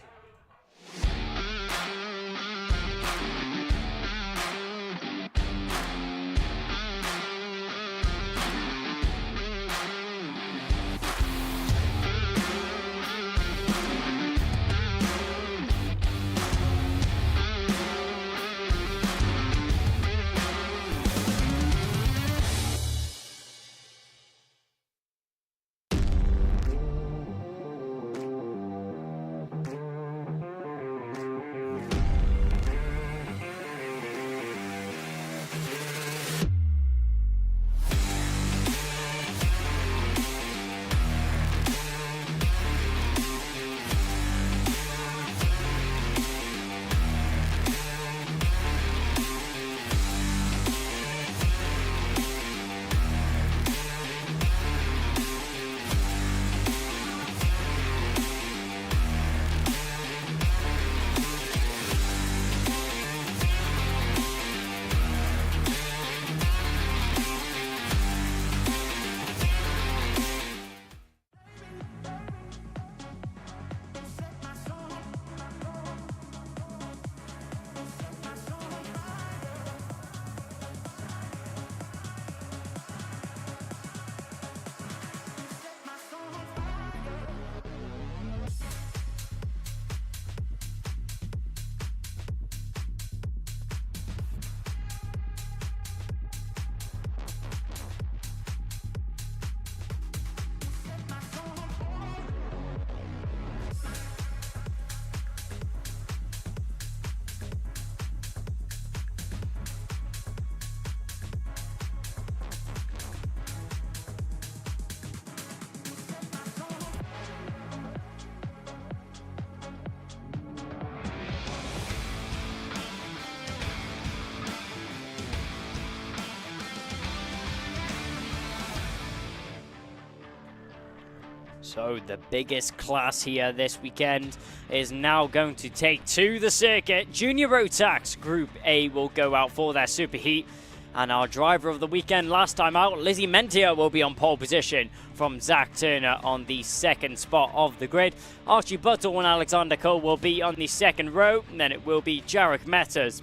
So the biggest class here this weekend is now going to take to the circuit. Junior Rotax Group A will go out for their superheat. And our driver of the weekend last time out, Lizzie Mentia, will be on pole position from Zach Turner on the 2nd spot of the grid. Archie Buttle and Alexander Cole will be on the 2nd row. And then it will be Jarek Metters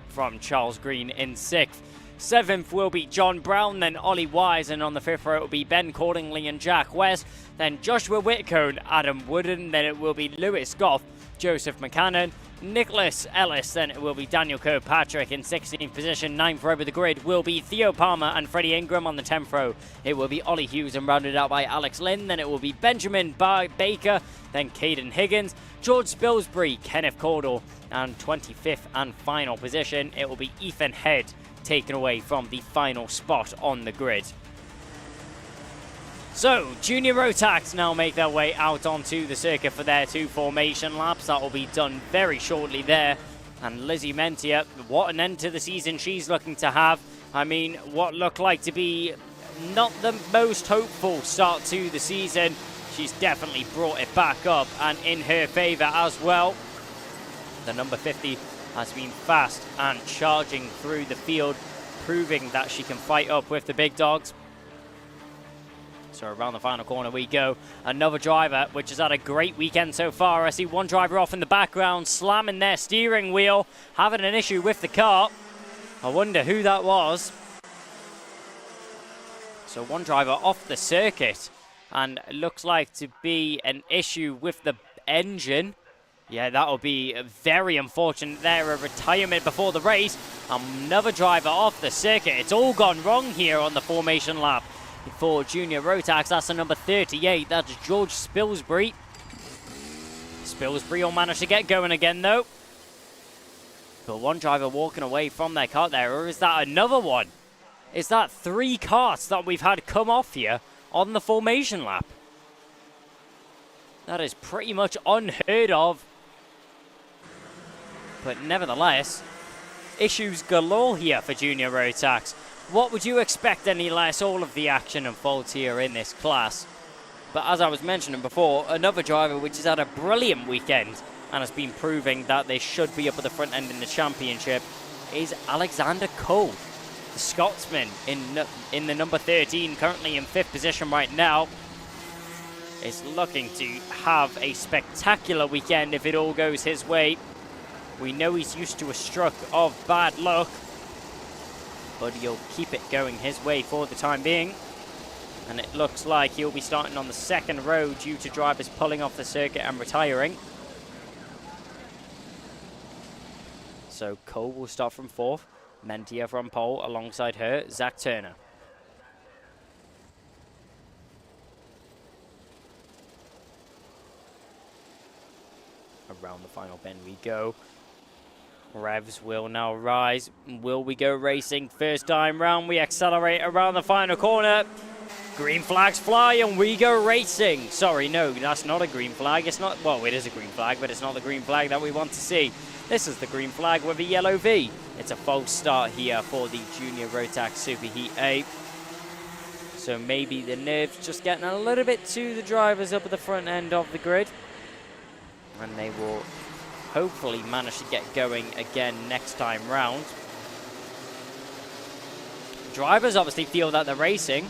from Charles Green in 6th. 7th will be John Brown, then Ollie Wise, and on the 5th row it will be Ben Cordingley and Jack West, then Joshua Whitcomb, Adam Wooden, then it will be Lewis Goff, Joseph McCannon, Nicholas Ellis, then it will be Daniel Kirkpatrick in 16th position. 9th row of the grid will be Theo Palmer and Freddie Ingram on the 10th row. It will be Ollie Hughes and rounded out by Alex Lynn, then it will be Benjamin Baker, then Caden Higgins, George Spilsbury, Kenneth Cordell, and 25th and final position, it will be Ethan Head, taken away from the final spot on the grid. So, Junior Rotax now make their way out onto the circuit for their 2 formation laps. That will be done very shortly there. And Lizzie Mentia, what an end to the season she's looking to have. I mean, what looked like to be not the most hopeful start to the season, she's definitely brought it back up and in her favour as well. The number 50 has been fast and charging through the field, proving that she can fight up with the big dogs. So around the final corner we go. Another driver, which has had a great weekend so far. I see one driver off in the background, slamming their steering wheel, having an issue with the car. I wonder who that was. So one driver off the circuit, and it looks like to be an issue with the engine. Yeah, that'll be very unfortunate there, a retirement before the race. Another driver off the circuit. It's all gone wrong here on the formation lap for Junior Rotax. That's the number 38. That's George Spilsbury. Spilsbury will manage to get going again, though. But one driver walking away from their kart there, or is that another one? Is that 3 karts that we've had come off here on the formation lap? That is pretty much unheard of. But nevertheless, issues galore here for Junior Rotax. What would you expect any less? All of the action unfolds here in this class. But as I was mentioning before, another driver which has had a brilliant weekend and has been proving that they should be up at the front end in the championship is Alexander Cole, the Scotsman in the number 13, currently in 5th position right now. Is looking to have a spectacular weekend if it all goes his way. We know he's used to a stroke of bad luck, but he'll keep it going his way for the time being. And it looks like he'll be starting on the 2nd row due to drivers pulling off the circuit and retiring. So Cole will start from 4th, Mentia from pole, alongside her, Zach Turner. Around the final bend we go. Revs will now rise. Will we go racing? First time round, we accelerate around the final corner. Green flags fly and we go racing. Sorry, no, that's not a green flag. It's not, well, it is a green flag, but it's not the green flag that we want to see. This is the green flag with a yellow V. It's a false start here for the Junior Rotax Superheat A. So maybe the nerves just getting a little bit to the drivers up at the front end of the grid. And they will hopefully manage to get going again next time round. Drivers obviously feel that they're racing,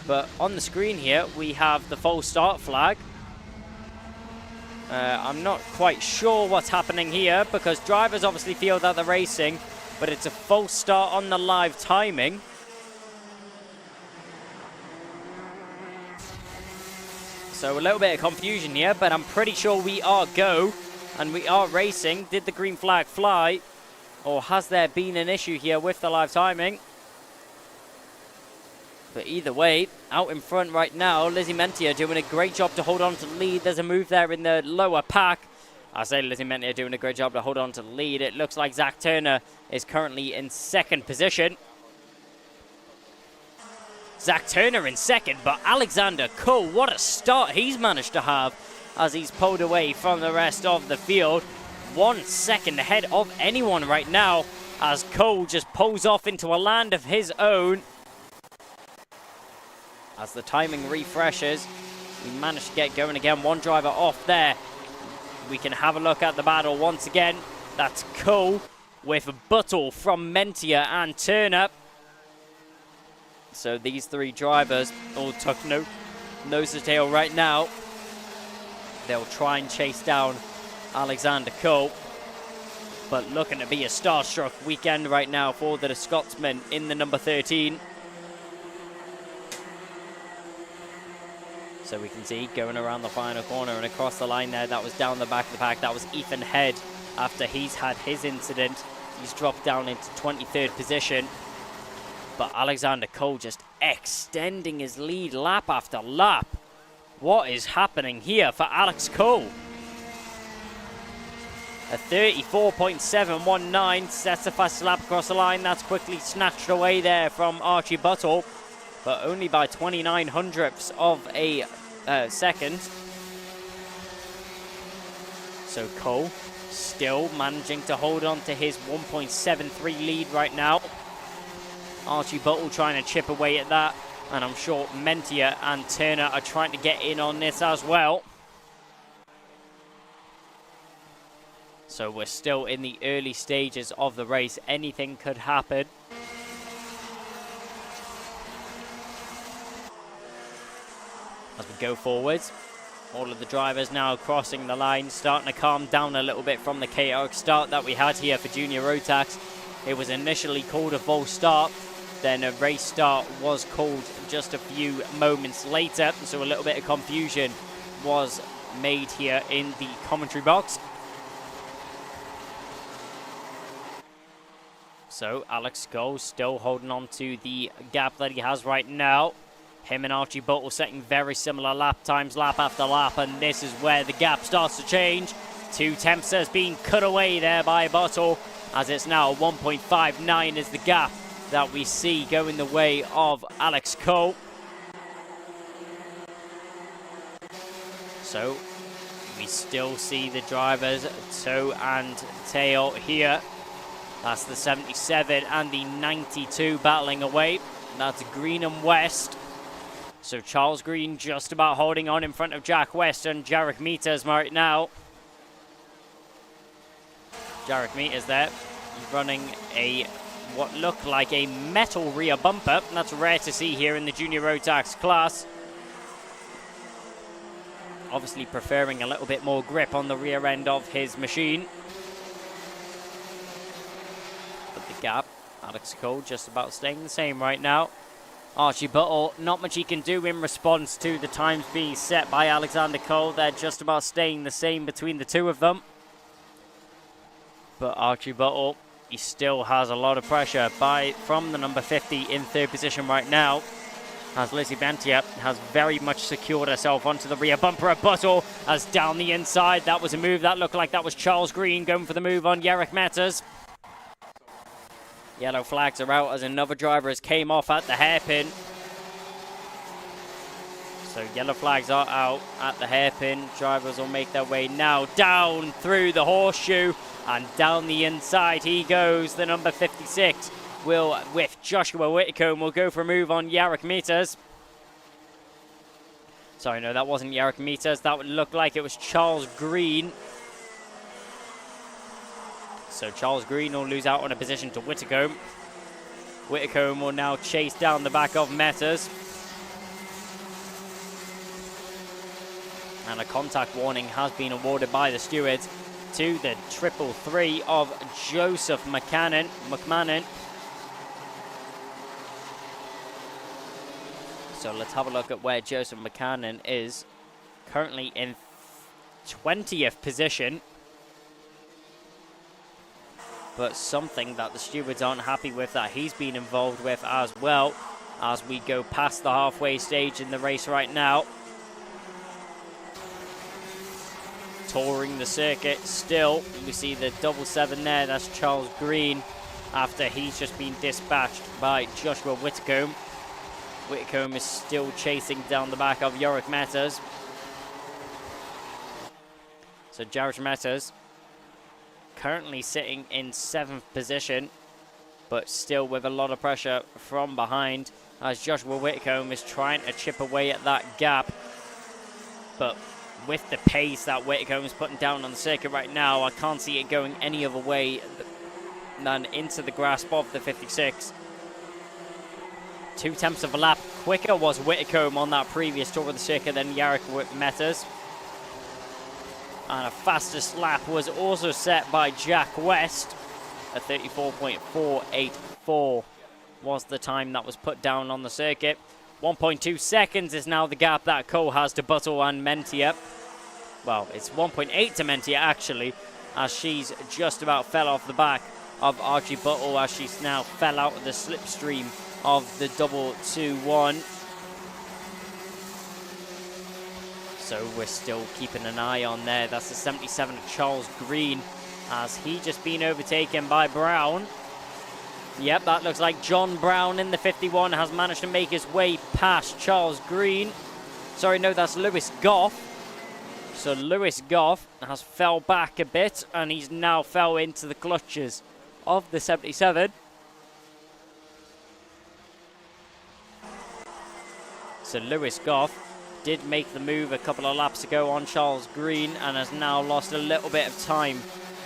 but on the screen here we have the false start flag. I'm not quite sure what's happening here because drivers obviously feel that they're racing, but it's a false start on the live timing. So a little bit of confusion here, but I'm pretty sure we are go and we are racing. Did the green flag fly, or has there been an issue here with the live timing? But either way, out in front right now, Lizzie Mentia doing a great job to hold on to the lead. There's a move there in the lower pack. I say Lizzie Mentia doing a great job to hold on to the lead. It looks like Zach Turner is currently in 2nd position. Zach Turner in 2nd, but Alexander Cole, what a start he's managed to have as he's pulled away from the rest of the field. 1 second ahead of anyone right now as Cole just pulls off into a land of his own. As the timing refreshes, we managed to get going again. One driver off there. We can have a look at the battle once again. That's Cole with Buttle from Mentia and Turner. So these 3 drivers all took nose to tail right now. They'll try and chase down Alexander Cole. But looking to be a starstruck weekend right now for the Scotsman in the number 13. So we can see going around the final corner and across the line there, that was down the back of the pack. That was Ethan Head after he's had his incident. He's dropped down into 23rd position. But Alexander Cole just extending his lead lap after lap. What is happening here for Alex Cole? A 34.719 sets the fastest lap across the line. That's quickly snatched away there from Archie Buttle, but only by 29 hundredths of a second. So Cole still managing to hold on to his 1.73 lead right now. Archie Buttle trying to chip away at that, and I'm sure Mentia and Turner are trying to get in on this as well. So we're still in the early stages of the race. Anything could happen. As we go forwards, all of the drivers now crossing the line, starting to calm down a little bit from the chaotic start that we had here for Junior Rotax. It was initially called a false start, then a race start was called just a few moments later, so a little bit of confusion was made here in the commentary box. So Alex Cole still holding on to the gap that he has right now. Him and Archie Buttle setting very similar lap times, lap after lap, and this is where the gap starts to change. 2 tenths has been cut away there by Buttle, as it's now 1.59 is the gap that we see going the way of Alex Cole. So we still see the drivers toe and tail here. That's the 77 and the 92 battling away. That's Green and West. So Charles Green just about holding on in front of Jack West and Jarek Meters right now. Jarek Meters there, running what looked like a metal rear bumper. That's rare to see here in the junior rotax class. Obviously preferring a little bit more grip on the rear end of his machine. But the gap, Alex Cole just about staying the same right now. Archie Buttle, not much he can do in response to the times being set by Alexander Cole. They're just about staying the same between the two of them. But Archie Buttle, he still has a lot of pressure from the number 50 in third position right now. As Lizzie Bentia has very much secured herself onto the rear bumper of Buttle as down the inside. That was a move that looked like that was Charles Green going for the move on Jarek Meters. Yellow flags are out as another driver has came off at the hairpin. So yellow flags are out at the hairpin. Drivers will make their way now down through the horseshoe and down the inside he goes. The number 56 will, with Joshua Whitcomb, will go for a move on Jarek Meters. Sorry, no, that wasn't Jarek Meters. That would look like it was Charles Green. So Charles Green will lose out on a position to Whitcomb. Whitcomb will now chase down the back of Meters. And a contact warning has been awarded by the stewards to the 333 of Joseph McMahon. So let's have a look at where Joseph McMahon is. Currently in 20th position. But something that the stewards aren't happy with that he's been involved with as well as we go past the halfway stage in the race right now. Touring the circuit still. We see the 7 there. That's Charles Green after he's just been dispatched by Joshua Whitcomb. Whitcomb is still chasing down the back of Jarek Meters. So Jarek Meters currently sitting in 7th position, but still with a lot of pressure from behind as Joshua Whitcomb is trying to chip away at that gap. But with the pace that Whitcomb is putting down on the circuit right now, I can't see it going any other way than into the grasp of the 56. 0.2 of a lap quicker was Whitcomb on that previous tour of the circuit than Jarek Meters. And a fastest lap was also set by Jack West. A 34.484 was the time that was put down on the circuit. 1.2 seconds is now the gap that Cole has to Buttle and Mentia. Well, it's 1.8 to Mentia actually, as she's just about fell off the back of Archie Buttle as she's now fell out of the slipstream of the 221. So we're still keeping an eye on there. That's the 77 of Charles Green as he just been overtaken by Brown. Yep, that looks like John Brown in the 51 has managed to make his way past Charles Green. Sorry, no, that's Lewis Goff. So Lewis Goff has fell back a bit and he's now fell into the clutches of the 77. So Lewis Goff did make the move a couple of laps ago on Charles Green and has now lost a little bit of time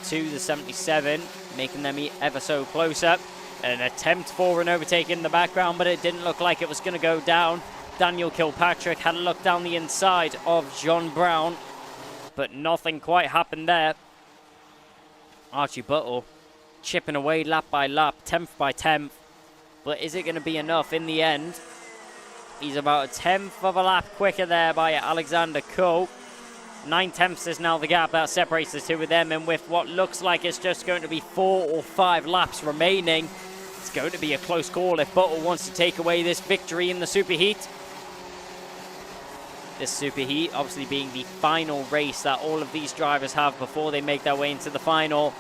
to the 77, making them ever so closer. An attempt for an overtake in the background, but it didn't look like it was going to go down. Daniel Kilpatrick had a look down the inside of John Brown, but nothing quite happened there. Archie Buttle chipping away lap by lap, 10th by 10th, but is it going to be enough in the end? He's about a 10th of a lap quicker there by Alexander Cole. 9/10 is now the gap that separates the two of them, and with what looks like it's just going to be 4 or 5 laps remaining, it's going to be a close call if Buttle wants to take away this victory in the superheat. This superheat obviously being the final race that all of these drivers have before they make their way into the final.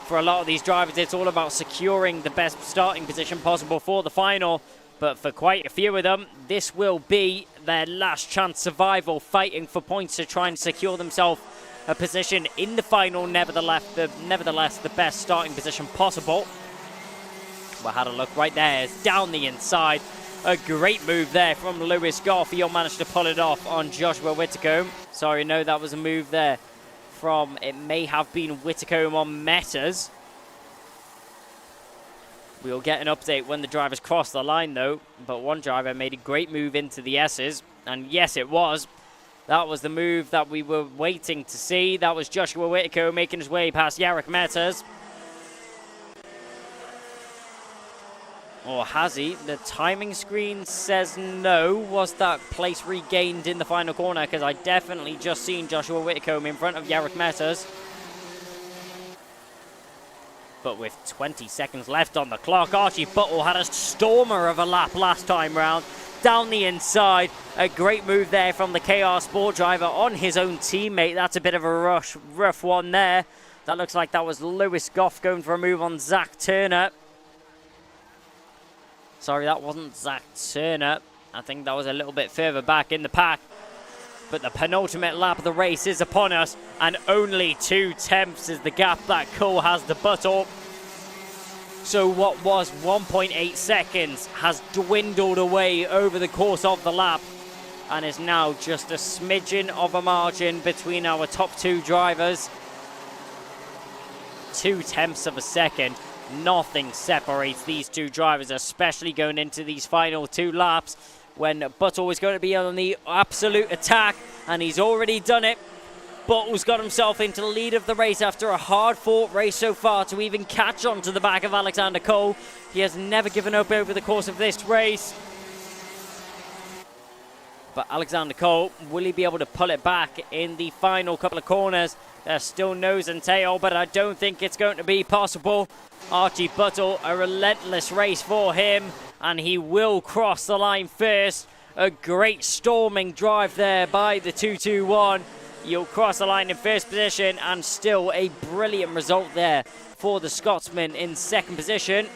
For a lot of these drivers, it's all about securing the best starting position possible for the final. But for quite a few of them, this will be their last chance survival, fighting for points to try and secure themselves a position in the final. Nevertheless, the best starting position possible. We had a look right there. It's down the inside A great move there from Lewis Goff. He'll manage to pull it off on Joshua Whitcomb. Sorry, no, that was a move there from, it may have been Whitcomb on Metas. We'll get an update when the drivers cross the line, though. But one driver made a great move into the S's. And yes, it was. That was the move that we were waiting to see. That was Joshua Whitcomb making his way past Jarek Metas. Or has he? The timing screen says no. Was that place regained in the final corner? Because I definitely just seen Joshua Whitcomb in front of Jarek Metas. But with 20 seconds left on the clock, Archie Buttle had a stormer of a lap last time round. Down the inside, a great move there from the KR Sport driver on his own teammate. That's a bit of a rough one there. That looks like that was Lewis Goff going for a move on Zach Turner. Sorry, that wasn't Zach Turner. I think that was a little bit further back in the pack. But the penultimate lap of the race is upon us, and only 2 tenths is the gap that Cole has to Buttle. So what was 1.8 seconds has dwindled away over the course of the lap, and is now just a smidgen of a margin between our top 2 drivers. 2 tenths of a second. Nothing separates these 2 drivers, especially going into these final 2 laps, when Buttle is going to be on the absolute attack, and he's already done it. Buttle's got himself into the lead of the race after a hard-fought race so far to even catch on to the back of Alexander Cole. He has never given up over the course of this race. But Alexander Cole, will he be able to pull it back in the final couple of corners? There's still nose and tail, but I don't think it's going to be possible. Archie Buttle, a relentless race for him, and he will cross the line first. A great storming drive there by the 221. You'll cross the line in first position, and still a brilliant result there for the Scotsman in second position.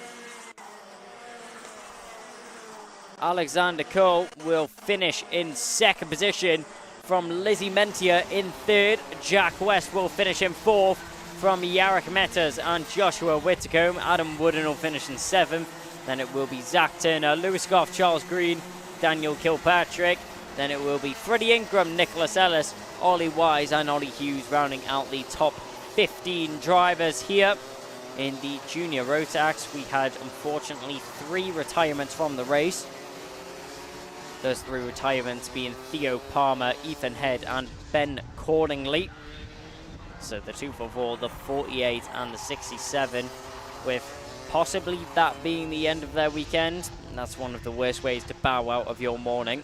Alexander Cole will finish in second position from Lizzie Mentia in third. Jack West will finish in fourth from Jarek Metas and Joshua Whitcomb. Adam Wooden will finish in seventh. Then it will be Zach Turner, Lewis Goff, Charles Green, Daniel Kilpatrick. Then it will be Freddie Ingram, Nicholas Ellis, Ollie Wise and Ollie Hughes rounding out the top 15 drivers here. In the junior rotax, we had unfortunately 3 retirements from the race. Those 3 retirements being Theo Palmer, Ethan Head and Ben Cordingley. So the 244, the 48 and the 67, with possibly that being the end of their weekend. And that's one of the worst ways to bow out of your morning.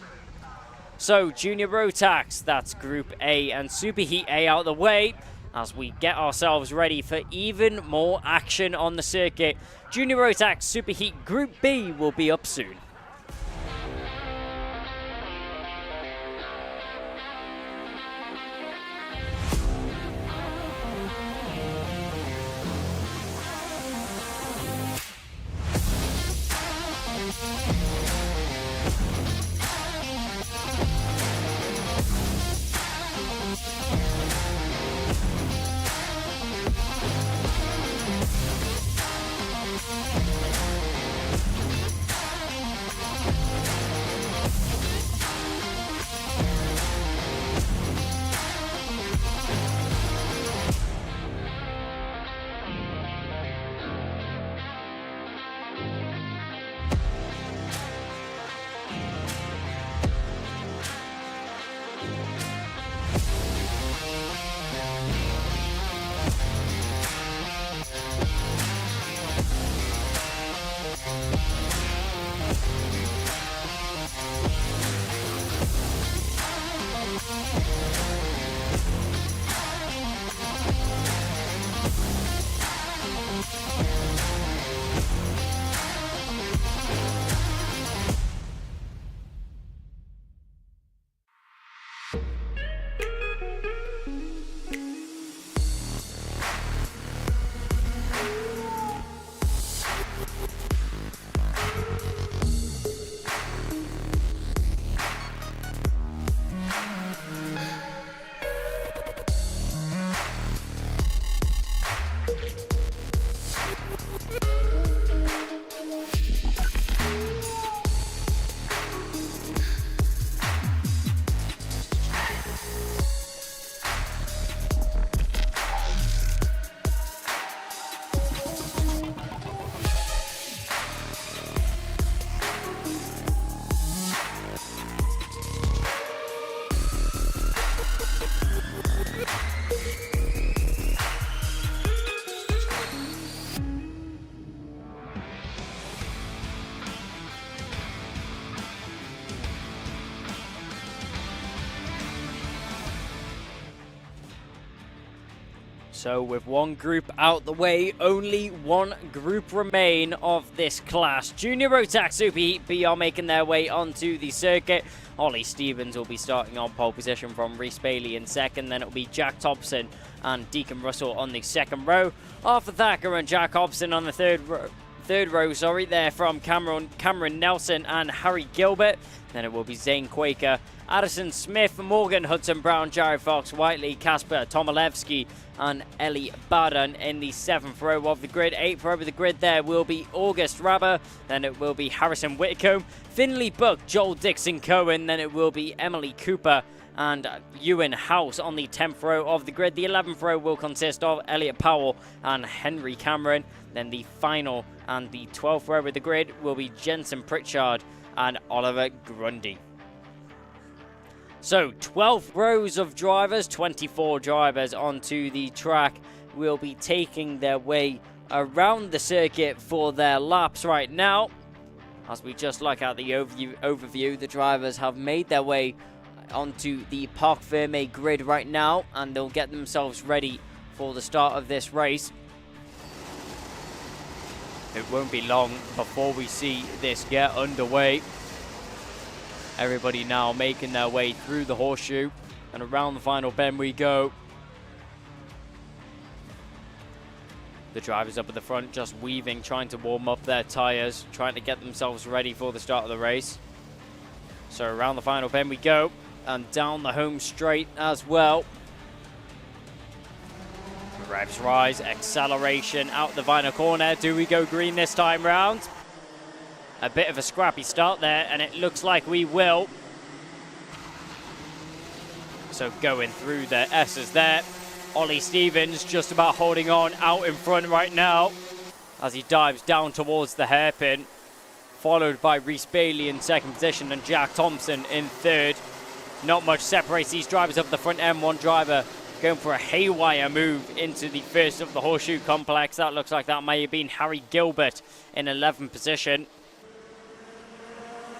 So Junior Rotax, that's Group A and Superheat A out of the way, as we get ourselves ready for even more action on the circuit. Junior Rotax Superheat Group B will be up soon. So with one group out the way, only one group remain of this class. Junior Rotax Superheat B are making their way onto the circuit. Ollie Stevens will be starting on pole position from Reese Bailey in second. Then it will be Jack Thompson and Deacon Russell on the second row. Arthur Thacker and Jack Hobson on the third row, there from Cameron Nelson and Harry Gilbert. Then it will be Zane Quaker, Addison Smith, Morgan Hudson Brown, Jared Fox, Whiteley, Casper Tomilevsky, and Ellie Baden in the 7th row of the grid. 8th row of the grid there will be August Rabber. Then it will be Harrison Whitcomb, Finley Buck, Joel Dixon Cohen. Then it will be Emily Cooper and Ewan House on the 10th row of the grid. The 11th row will consist of Elliot Powell and Henry Cameron. Then the final and the 12th row of the grid will be Jensen Pritchard and Oliver Grundy. So 12 rows of drivers, 24 drivers onto the track, will be taking their way around the circuit for their laps right now. As we just look at the overview, the drivers have made their way onto the Parc Fermé grid right now, and they'll get themselves ready for the start of this race. It won't be long before we see this get underway. Everybody now making their way through the horseshoe, and around the final bend we go. The drivers up at the front just weaving, trying to warm up their tyres, trying to get themselves ready for the start of the race. So around the final bend we go, and down the home straight as well. Revs rise, acceleration out the final corner. Do we go green this time round? A bit of a scrappy start there, and it looks like we will. So going through the S's there. Ollie Stevens just about holding on out in front right now as he dives down towards the hairpin, followed by Reese Bailey in second position and Jack Thompson in third. Not much separates these drivers up the front end. One driver going for a haywire move into the first of the horseshoe complex. That looks like that may have been Harry Gilbert in 11th position.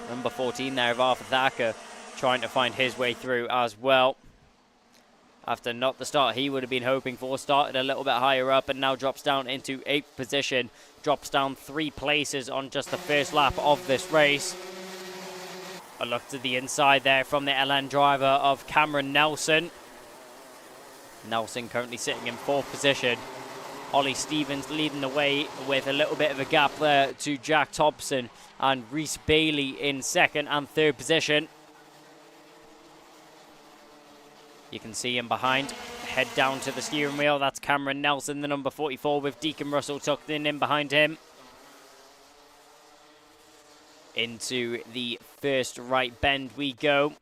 Number 14 there of Arthur Thacker trying to find his way through as well. After not the start he would have been hoping for, started a little bit higher up and now drops down into 8th position. Drops down 3 places on just the first lap of this race. A look to the inside there from the LN driver of Cameron Nelson. Nelson currently sitting in 4th position. Ollie Stevens leading the way with a little bit of a gap there to Jack Thompson and Reese Bailey in 2nd and 3rd position. You can see him behind. Head down to the steering wheel. That's Cameron Nelson, the number 44, with Deacon Russell tucked in behind him. Into the first right bend we go.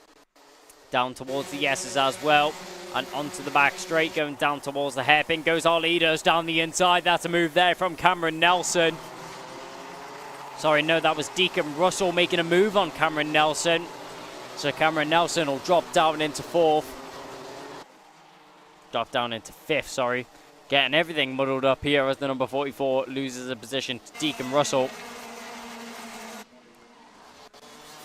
Down towards the S's as well. And onto the back straight, going down towards the hairpin. Goes our leaders down the inside. That's a move there from Cameron Nelson. Sorry, no, that was Deacon Russell making a move on Cameron Nelson. So Cameron Nelson will drop down into 4th. Drop down into 5th, sorry. Getting everything muddled up here as the number 44 loses a position to Deacon Russell.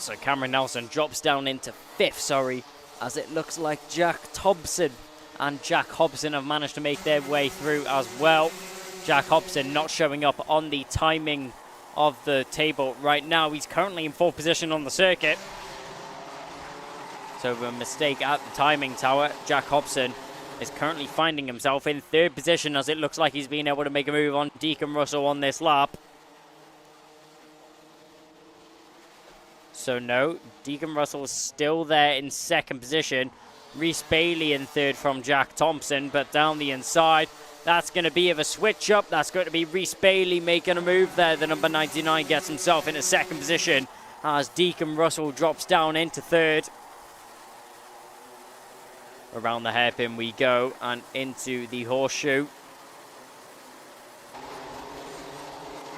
So Cameron Nelson drops down into 5th, sorry, as it looks like Jack Thompson and Jack Hobson have managed to make their way through as well. Jack Hobson not showing up on the timing of the table right now. He's currently in 4th position on the circuit. So a mistake at the timing tower. Jack Hobson is currently finding himself in 3rd position as it looks like he's been able to make a move on Deacon Russell on this lap. So no, Deacon Russell is still there in 2nd position. Reese Bailey in 3rd from Jack Thompson, but down the inside, that's going to be of a switch up. That's going to be Reese Bailey making a move there. The number 99 gets himself into 2nd position as Deacon Russell drops down into 3rd. Around the hairpin we go and into the horseshoe.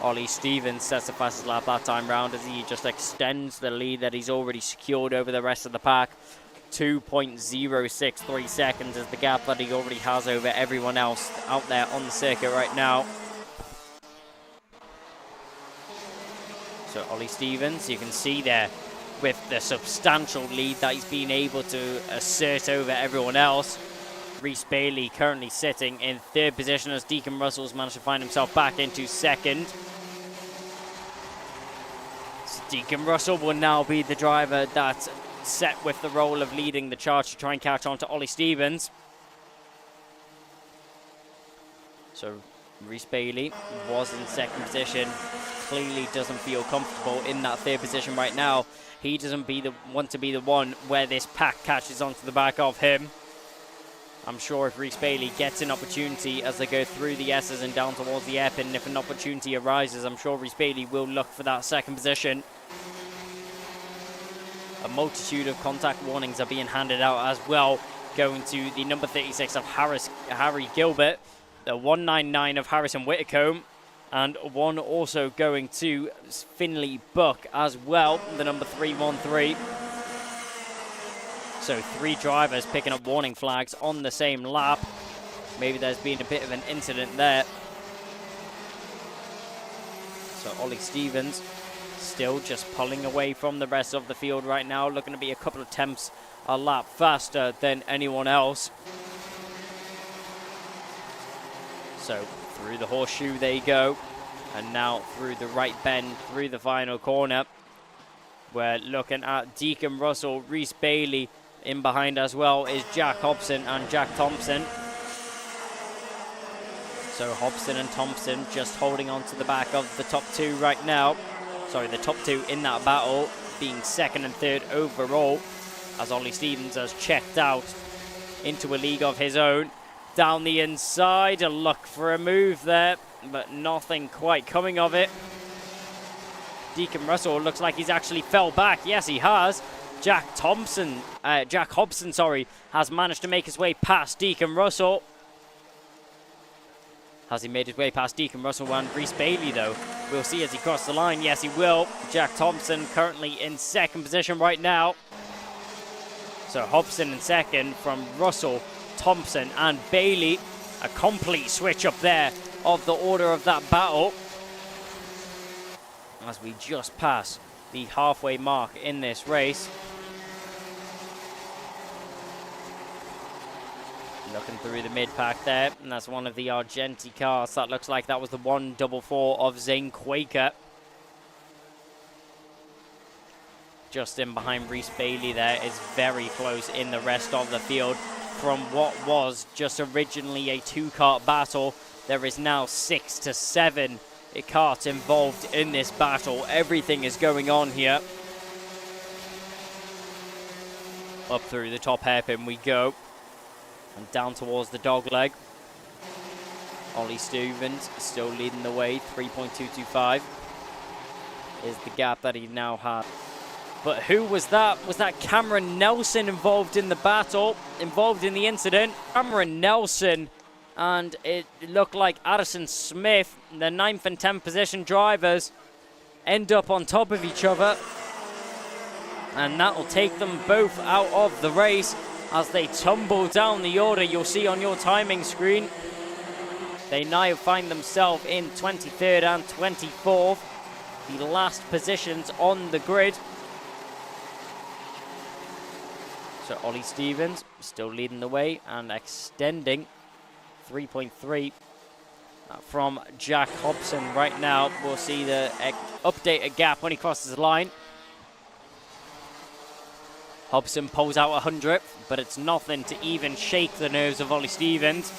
Ollie Stevens sets the fastest lap that time round as he just extends the lead that he's already secured over the rest of the pack. 2.063 seconds is the gap that he already has over everyone else out there on the circuit right now. So Ollie Stevens, you can see there with the substantial lead that he's been able to assert over everyone else. Reese Bailey currently sitting in third position as Deacon Russell's managed to find himself back into second. So Deacon Russell will now be the driver that's set with the role of leading the charge to try and catch on to Ollie Stevens. So Reese Bailey was in second position, clearly doesn't feel comfortable in that third position right now. He doesn't want to be the one where this pack catches onto the back of him. I'm sure if Reese Bailey gets an opportunity as they go through the S's and down towards the airpin, and if an opportunity arises, I'm sure Reese Bailey will look for that second position. A multitude of contact warnings are being handed out as well, going to the number 36 of Harry Gilbert, the 199 of Harrison Whitcomb, and one also going to Finley Buck as well, the number 313. So 3 drivers picking up warning flags on the same lap. Maybe there's been a bit of an incident there. So Ollie Stevens still just pulling away from the rest of the field right now, looking to be a couple of tenths a lap faster than anyone else. So through the horseshoe they go, and now through the right bend, through the final corner. We're looking at Deacon Russell, Reese Bailey. In behind as well is Jack Hobson and Jack Thompson. So Hobson and Thompson just holding on to the back of the top 2 right now. Sorry, the top 2 in that battle, being second and third overall, as Ollie Stevens has checked out into a league of his own. Down the inside, a look for a move there, but nothing quite coming of it. Deacon Russell looks like he's actually fell back. Yes, he has. Jack Hobson, has managed to make his way past Deacon Russell. Has he made his way past Deacon Russell and Reese Bailey, though? We'll see as he crosses the line. Yes, he will. Jack Thompson currently in second position right now. So Hobson in second from Russell, Thompson and Bailey. A complete switch up there of the order of that battle, as we just pass the halfway mark in this race. Looking through the mid-pack there, and that's one of the Argenti cars. That looks like that was the 144 of Zane Quaker. Just in behind Reese Bailey there is very close in the rest of the field. From what was just originally a 2-kart battle, there is now 6 to 7 karts involved in this battle. Everything is going on here. Up through the top hairpin we go, and down towards the dogleg. Ollie Stevens still leading the way, 3.225 is the gap that he now has. But who was that? Was that Cameron Nelson involved in the battle, involved in the incident? Cameron Nelson, and it looked like Addison Smith, the 9th and 10th position drivers, end up on top of each other. And that will take them both out of the race as they tumble down the order. You'll see on your timing screen, they now find themselves in 23rd and 24th, the last positions on the grid. So Ollie Stevens still leading the way and extending 3.3 from Jack Hobson right now. We'll see the updated gap when he crosses the line. Hobson pulls out 100, but it's nothing to even shake the nerves of Ollie Stevens.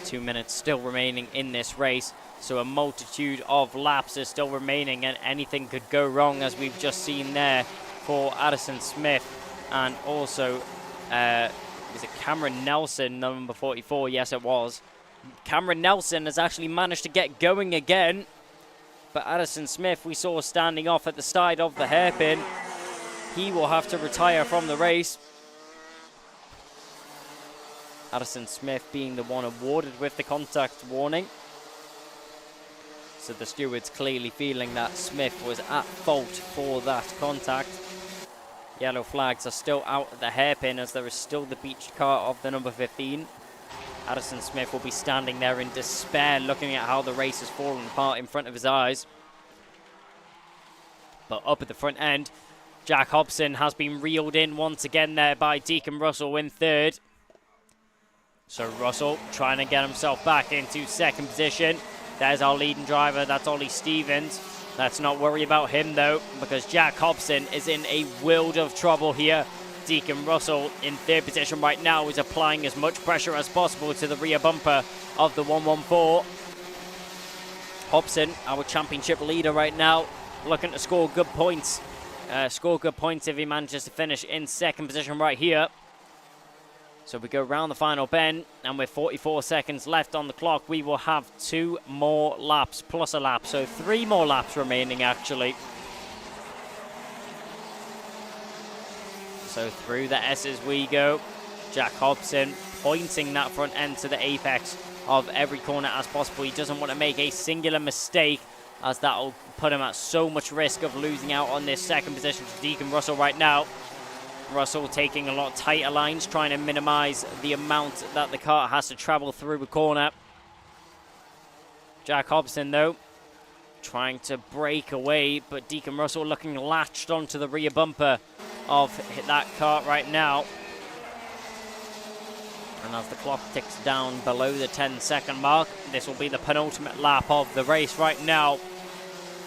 2 minutes still remaining in this race, so a multitude of laps is still remaining, and anything could go wrong, as we've just seen there for Addison Smith. And also, was it Cameron Nelson, number 44? Yes, it was. Cameron Nelson has actually managed to get going again, but Addison Smith we saw standing off at the side of the hairpin. He will have to retire from the race. Addison Smith being the one awarded with the contact warning. So the stewards clearly feeling that Smith was at fault for that contact. Yellow flags are still out at the hairpin, as there is still the beach car of the number 15. Addison Smith will be standing there in despair, looking at how the race has fallen apart in front of his eyes. But up at the front end, Jack Hobson has been reeled in once again there by Deacon Russell in third. So Russell trying to get himself back into second position. There's our leading driver, that's Ollie Stevens. Let's not worry about him though, because Jack Hobson is in a world of trouble here. Deacon Russell in third position right now is applying as much pressure as possible to the rear bumper of the 114. Hobson, our championship leader right now, looking to score good points. If he manages to finish in second position right here. So we go round the final bend, and with 44 seconds left on the clock, we will have 2 more laps plus a lap. So 3 more laps remaining actually. So through the S's we go. Jack Hobson pointing that front end to the apex of every corner as possible. He doesn't want to make a singular mistake, as that will put him at so much risk of losing out on this second position to Deacon Russell right now. Russell taking a lot tighter lines, trying to minimize the amount that the car has to travel through a corner. Jack Hobson, though, trying to break away, but Deacon Russell looking latched onto the rear bumper of that car right now. And as the clock ticks down below the 10-second mark, this will be the penultimate lap of the race right now.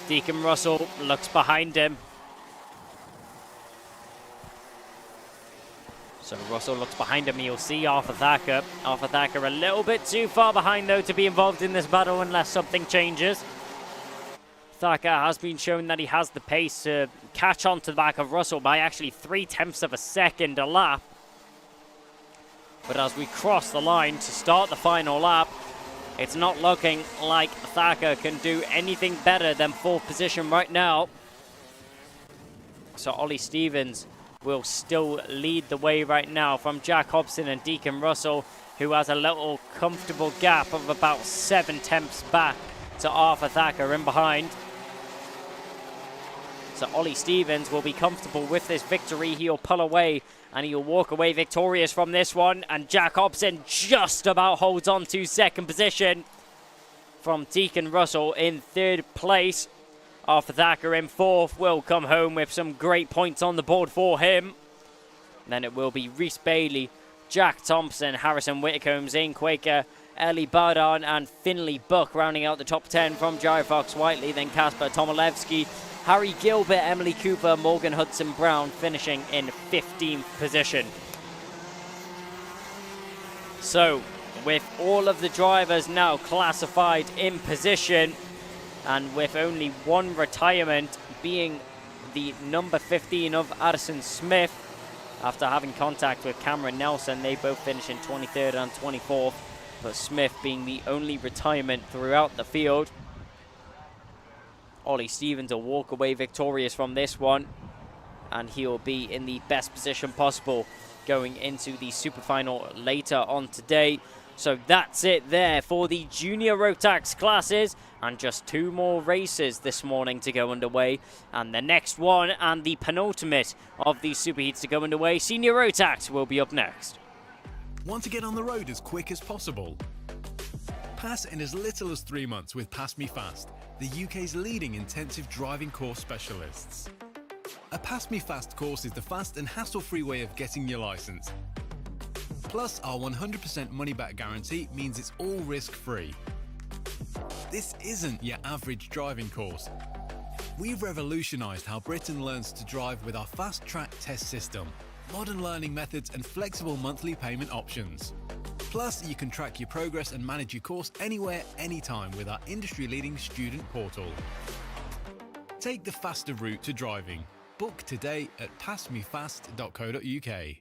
Deacon Russell looks behind him. So Russell looks behind him. You'll see Arthur Thacker. Arthur Thacker a little bit too far behind, though, to be involved in this battle unless something changes. Thacker has been shown that he has the pace to catch on to the back of Russell by actually 0.3 of a second a lap. But as we cross the line to start the final lap, it's not looking like Thacker can do anything better than 4th position right now. So Ollie Stevens will still lead the way right now from Jack Hobson and Deacon Russell, who has a little comfortable gap of about 0.7 back to Arthur Thacker in behind. So Ollie Stevens will be comfortable with this victory. He'll pull away and he'll walk away victorious from this one. And Jack Hobson just about holds on to second position from Deacon Russell in 3rd place. Arthur Thacker in 4th will come home with some great points on the board for him. Then it will be Reese Bailey, Jack Thompson, Harrison Whitcomb, Zane Quaker, Ellie Bardon and Finley Buck rounding out the top 10 from Jared Fox Whiteley, then Kasper Tomilewski, Harry Gilbert, Emily Cooper, Morgan Hudson Brown finishing in 15th position. So with all of the drivers now classified in position, and with only one retirement being the number 15 of Addison Smith, after having contact with Cameron Nelson, they both finish in 23rd and 24th, but Smith being the only retirement throughout the field. Ollie Stevens will walk away victorious from this one, and he'll be in the best position possible going into the super final later on today. So that's it there for the junior rotax classes, and just 2 more races this morning to go underway, and the next one and the penultimate of these superheats to go underway, senior rotax, will be up next. Want to get on the road as quick as possible? Pass in as little as 3 months with PassMeFast, the UK's leading intensive driving course specialists. A PassMeFast course is the fast and hassle-free way of getting your license. Plus, our 100% money-back guarantee means it's all risk-free. This isn't your average driving course. We've revolutionised how Britain learns to drive with our fast-track test system, modern learning methods and flexible monthly payment options. Plus, you can track your progress and manage your course anywhere, anytime with our industry-leading student portal. Take the faster route to driving. Book today at passmefast.co.uk.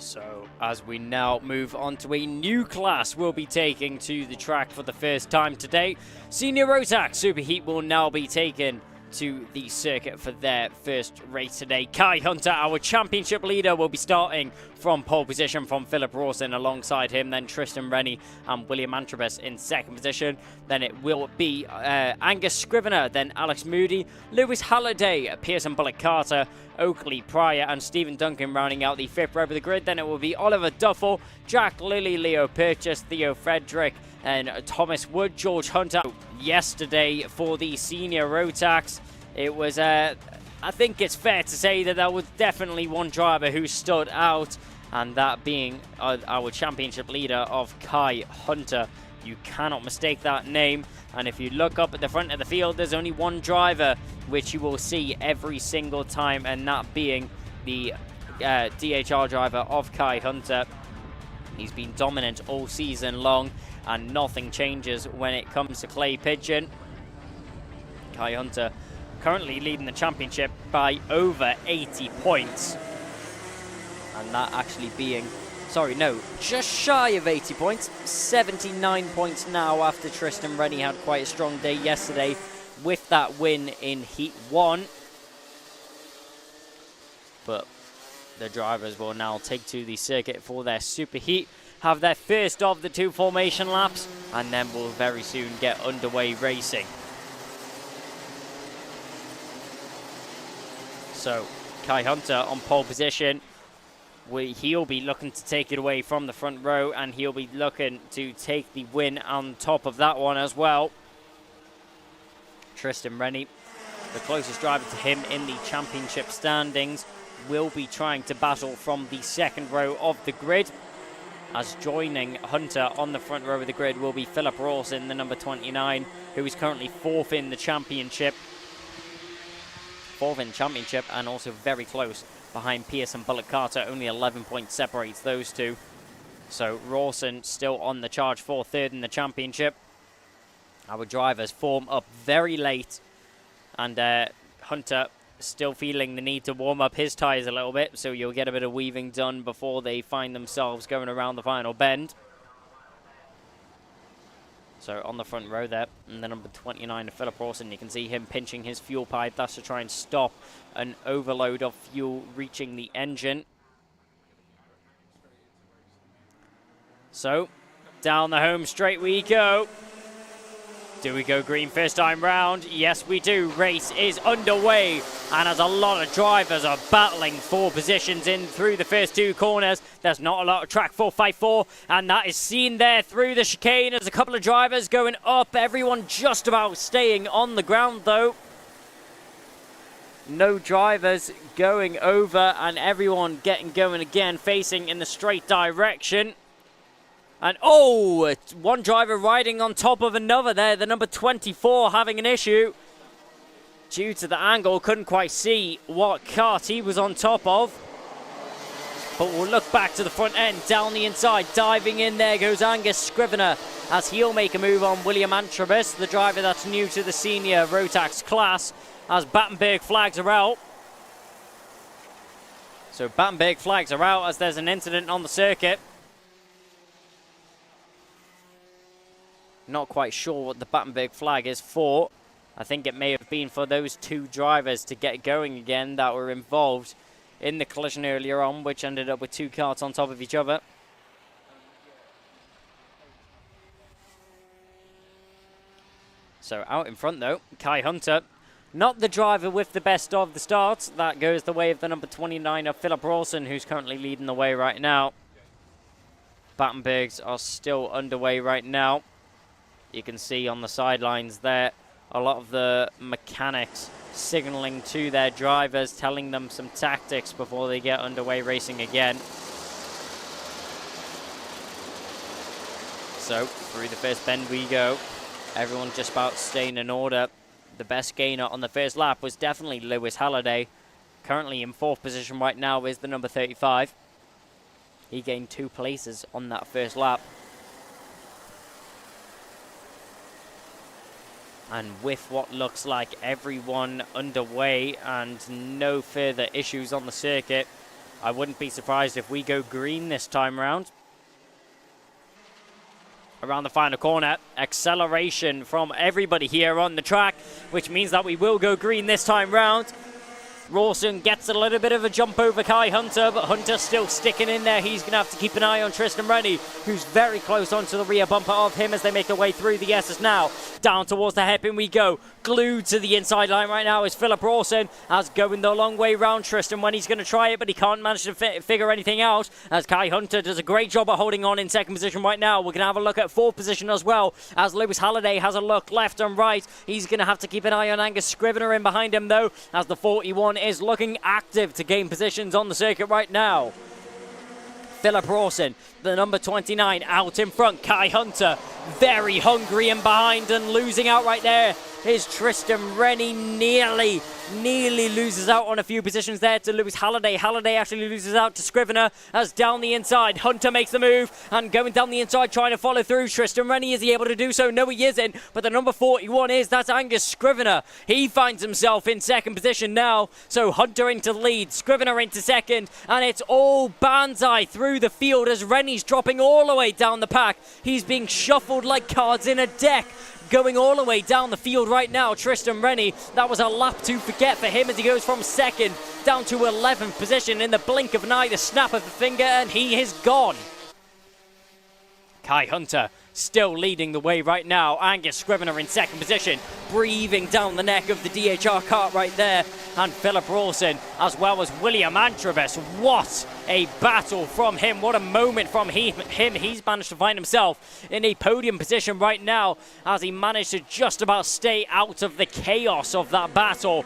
So as we now move on to a new class we'll be taking to the track for the first time today. Senior Rotax Superheat will now be taken to the circuit for their first race today. Kai Hunter, our championship leader, will be starting from pole position from Philip Rawson. Alongside him, then Tristan Rennie and William Antrobus in second position. Then it will be Angus Scrivener, then Alex Moody, Lewis Halliday, Pearson Bullock Carter, Oakley Pryor and Stephen Duncan rounding out the fifth row of the grid. Then it will be Oliver Duffel, Jack Lilly, Leo Purchase, Theo Frederick and Thomas Wood, George Hunter. Yesterday for the senior Rotax, it was, I think it's fair to say that there was definitely one driver who stood out, and that being our championship leader of Kai Hunter. You cannot mistake that name, and if you look up at the front of the field, there's only one driver which you will see every single time, and that being the DHR driver of Kai Hunter. He's been dominant all season long, and nothing changes when it comes to Clay Pigeon. Kai Hunter currently leading the championship by over 80 points. And that actually being, sorry, no, just shy of 80 points. 79 points now after Tristan Rennie had quite a strong day yesterday with that win in Heat 1. But the drivers will now take to the circuit for their Superheat, have their first of the two formation laps, and then will very soon get underway racing. So Kai Hunter on pole position. He'll be looking to take it away from the front row, and he'll be looking to take the win on top of that one as well. Tristan Rennie, the closest driver to him in the championship standings, will be trying to battle from the second row of the grid, as joining Hunter on the front row of the grid will be Philip Rawson, the number 29, who is currently fourth in the championship. And also very close behind Pearson Bullock Carter. Only 11 points separates those two. So Rawson still on the charge for third in the championship. Our drivers form up very late, and Hunter still feeling the need to warm up his tyres a little bit, so you'll get a bit of weaving done before they find themselves going around the final bend. So on the front row there, and the number 29 of Philip Rawson, you can see him pinching his fuel pipe. That's to try and stop an overload of fuel reaching the engine. So down the home straight we go. Do we go green first time round? Yes, we do. Race is underway, and as a lot of drivers are battling for positions in through the first two corners, there's not a lot of track 454, and that is seen there through the chicane as a couple of drivers going up. Everyone just about staying on the ground, though. No drivers going over, and everyone getting going again, facing in the straight direction. And oh, one driver riding on top of another there, the number 24 having an issue. Due to the angle, couldn't quite see what cart he was on top of. But we'll look back to the front end, down the inside, diving in there goes Angus Scrivener as he'll make a move on William Antrobus, the driver that's new to the senior Rotax class, as Battenberg flags are out. So Battenberg flags are out as there's an incident on the circuit. Not quite sure what the Battenberg flag is for. I think it may have been for those two drivers to get going again that were involved in the collision earlier on, which ended up with two carts on top of each other. So out in front though, Kai Hunter, not the driver with the best of the starts. That goes the way of the number 29 of Philip Rawson, who's currently leading the way right now. Battenbergs are still underway right now. You can see on the sidelines there a lot of the mechanics signaling to their drivers, telling them some tactics before they get underway racing again. So through the first bend we go. Everyone just about staying in order. The best gainer on the first lap was definitely Lewis Halliday. Currently in fourth position right now is the number 35. He gained 2 places on that first lap. And with what looks like everyone underway and no further issues on the circuit, I wouldn't be surprised if we go green this time round. Around the final corner, acceleration from everybody here on the track, which means that we will go green this time round. Rawson gets a little bit of a jump over Kai Hunter, but Hunter's still sticking in there. He's going to have to keep an eye on Tristan Rennie, who's very close onto the rear bumper of him as they make their way through the S's now. Down towards the hairpin we go. Glued to the inside line right now is Philip Rawson, as going the long way round Tristan when he's going to try it, but he can't manage to figure anything out, as Kai Hunter does a great job of holding on in second position right now. We're going to have a look at fourth position as well, as Lewis Halliday has a look left and right. He's going to have to keep an eye on Angus Scrivener in behind him though, as the 41 is looking active to gain positions on the circuit right now. Philip Rawson, the number 29, out in front. Kai Hunter, very hungry in behind, and losing out right there is Tristan Rennie. Nearly loses out on a few positions there to Lewis Halliday. Halliday actually loses out to Scrivener, as down the inside, Hunter makes the move, and going down the inside trying to follow through. Tristan Rennie, is he able to do so? No, he isn't, but the number 41 is, that's Angus Scrivener. He finds himself in second position now, so Hunter into the lead, Scrivener into second, and it's all banzai through the field as Rennie's dropping all the way down the pack. He's being shuffled like cards in a deck, going all the way down the field right now. Tristan Rennie, that was a lap to forget for him as he goes from second down to 11th position in the blink of an eye, the snap of the finger, and he is gone. Kai Hunter still leading the way right now. Angus Scrivener in second position, breathing down the neck of the DHR cart right there. And Philip Rawson, as well as William Antrobus. What a battle from him. What a moment from him. He's managed to find himself in a podium position right now, as he managed to just about stay out of the chaos of that battle.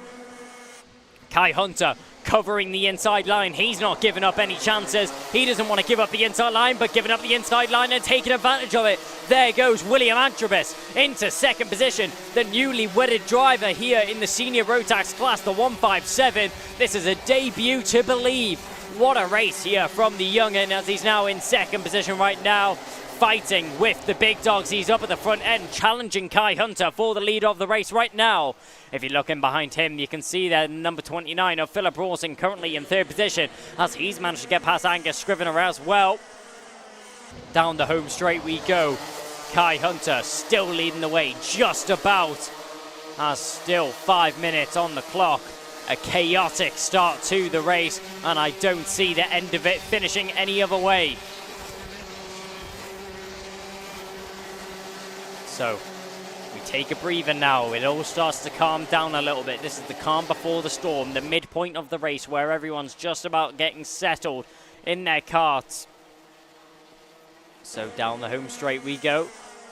Kai Hunter covering the inside line. He's not giving up any chances. He doesn't want to give up the inside line, but giving up the inside line and taking advantage of it. There goes William Antrobus into second position, the newly wedded driver here in the senior rotax class, the 157. This is a debut to believe. What a race here from the young'un, as he's now in second position right now, fighting with the big dogs. He's up at the front end, challenging Kai Hunter for the lead of the race right now. If you're looking behind him, you can see that number 29 of Philip Rawson currently in third position, as he's managed to get past Angus Scrivener as well. Down the home straight we go. Kai Hunter still leading the way, just about, as still 5 minutes on the clock. A chaotic start to the race, and I don't see the end of it finishing any other way. So, we take a breather now. It all starts to calm down a little bit. This is the calm before the storm, the midpoint of the race where everyone's just about getting settled in their karts. So down the home straight we go.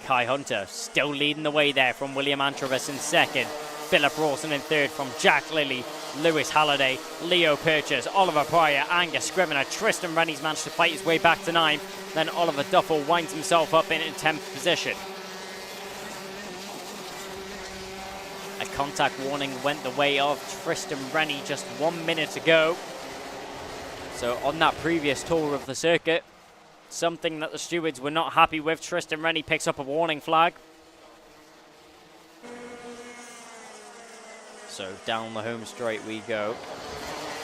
Kai Hunter still leading the way there from William Antrobus in second. Philip Rawson in third from Jack Lilly, Lewis Halliday, Leo Purchase, Oliver Pryor, Angus Scrivener. Tristan Rennie's managed to fight his way back to 9th. Then Oliver Duffel winds himself up in 10th position. A contact warning went the way of Tristan Rennie just 1 minute ago. So on that previous tour of the circuit, something that the stewards were not happy with, Tristan Rennie picks up a warning flag. So down the home straight we go.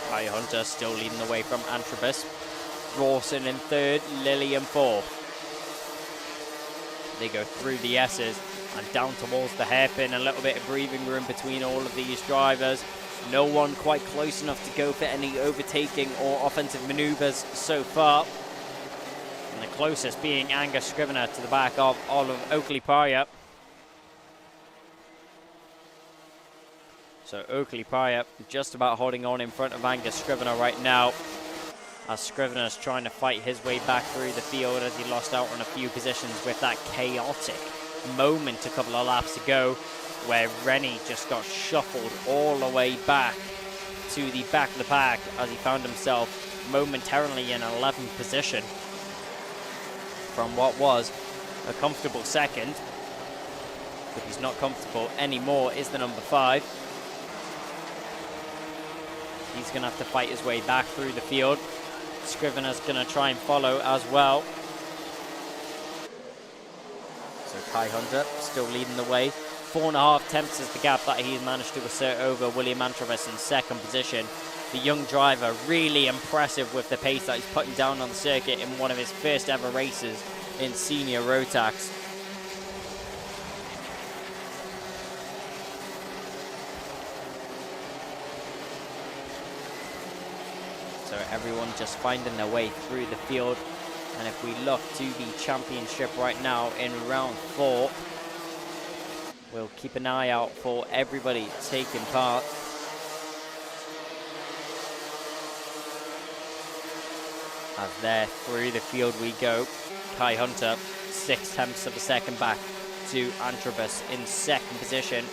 Kai Hunter still leading the way from Antrobus. Rawson in third, Lilly in fourth. They go through the S's and down towards the hairpin. A little bit of breathing room between all of these drivers. No one quite close enough to go for any overtaking or offensive maneuvers so far. And the closest being Angus Scrivener to the back of Oakley Pryor. So Oakley Pryor just about holding on in front of Angus Scrivener right now, as Scrivener's trying to fight his way back through the field, as he lost out on a few positions with that chaotic moment a couple of laps ago, where Rennie just got shuffled all the way back to the back of the pack, as he found himself momentarily in 11th position from what was a comfortable second. But he's not comfortable anymore is the number 5. He's going to have to fight his way back through the field. Scrivener's going to try and follow as well. So Kai Hunter still leading the way. 4.5 tenths is the gap that he's managed to assert over William Antrobus in second position. The young driver, really impressive with the pace that he's putting down on the circuit in one of his first ever races in senior rotax. So everyone just finding their way through the field. And if we look to the championship right now in round 4, we'll keep an eye out for everybody taking part. As there through the field we go. Kai Hunter 0.6 of a second back to Antrobus in second position.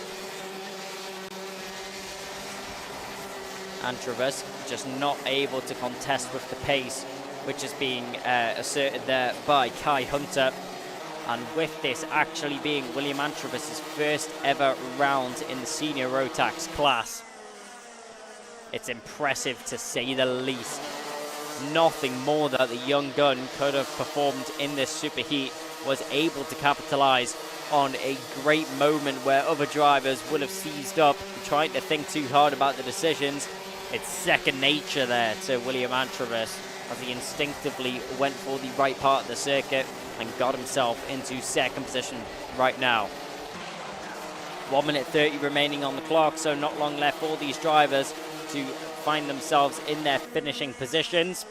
Antrobus just not able to contest with the pace which is being asserted there by Kai Hunter. And with this actually being William Antrobus' first ever round in the senior rotax class, it's impressive to say the least. Nothing more that the young gun could have performed in this superheat. Was able to capitalize on a great moment where other drivers would have seized up, trying to think too hard about the decisions. It's second nature there to William Antrobus as he instinctively went for the right part of the circuit and got himself into second position right now. 1 minute 30 remaining on the clock, so not long left for these drivers to find themselves in their finishing positions.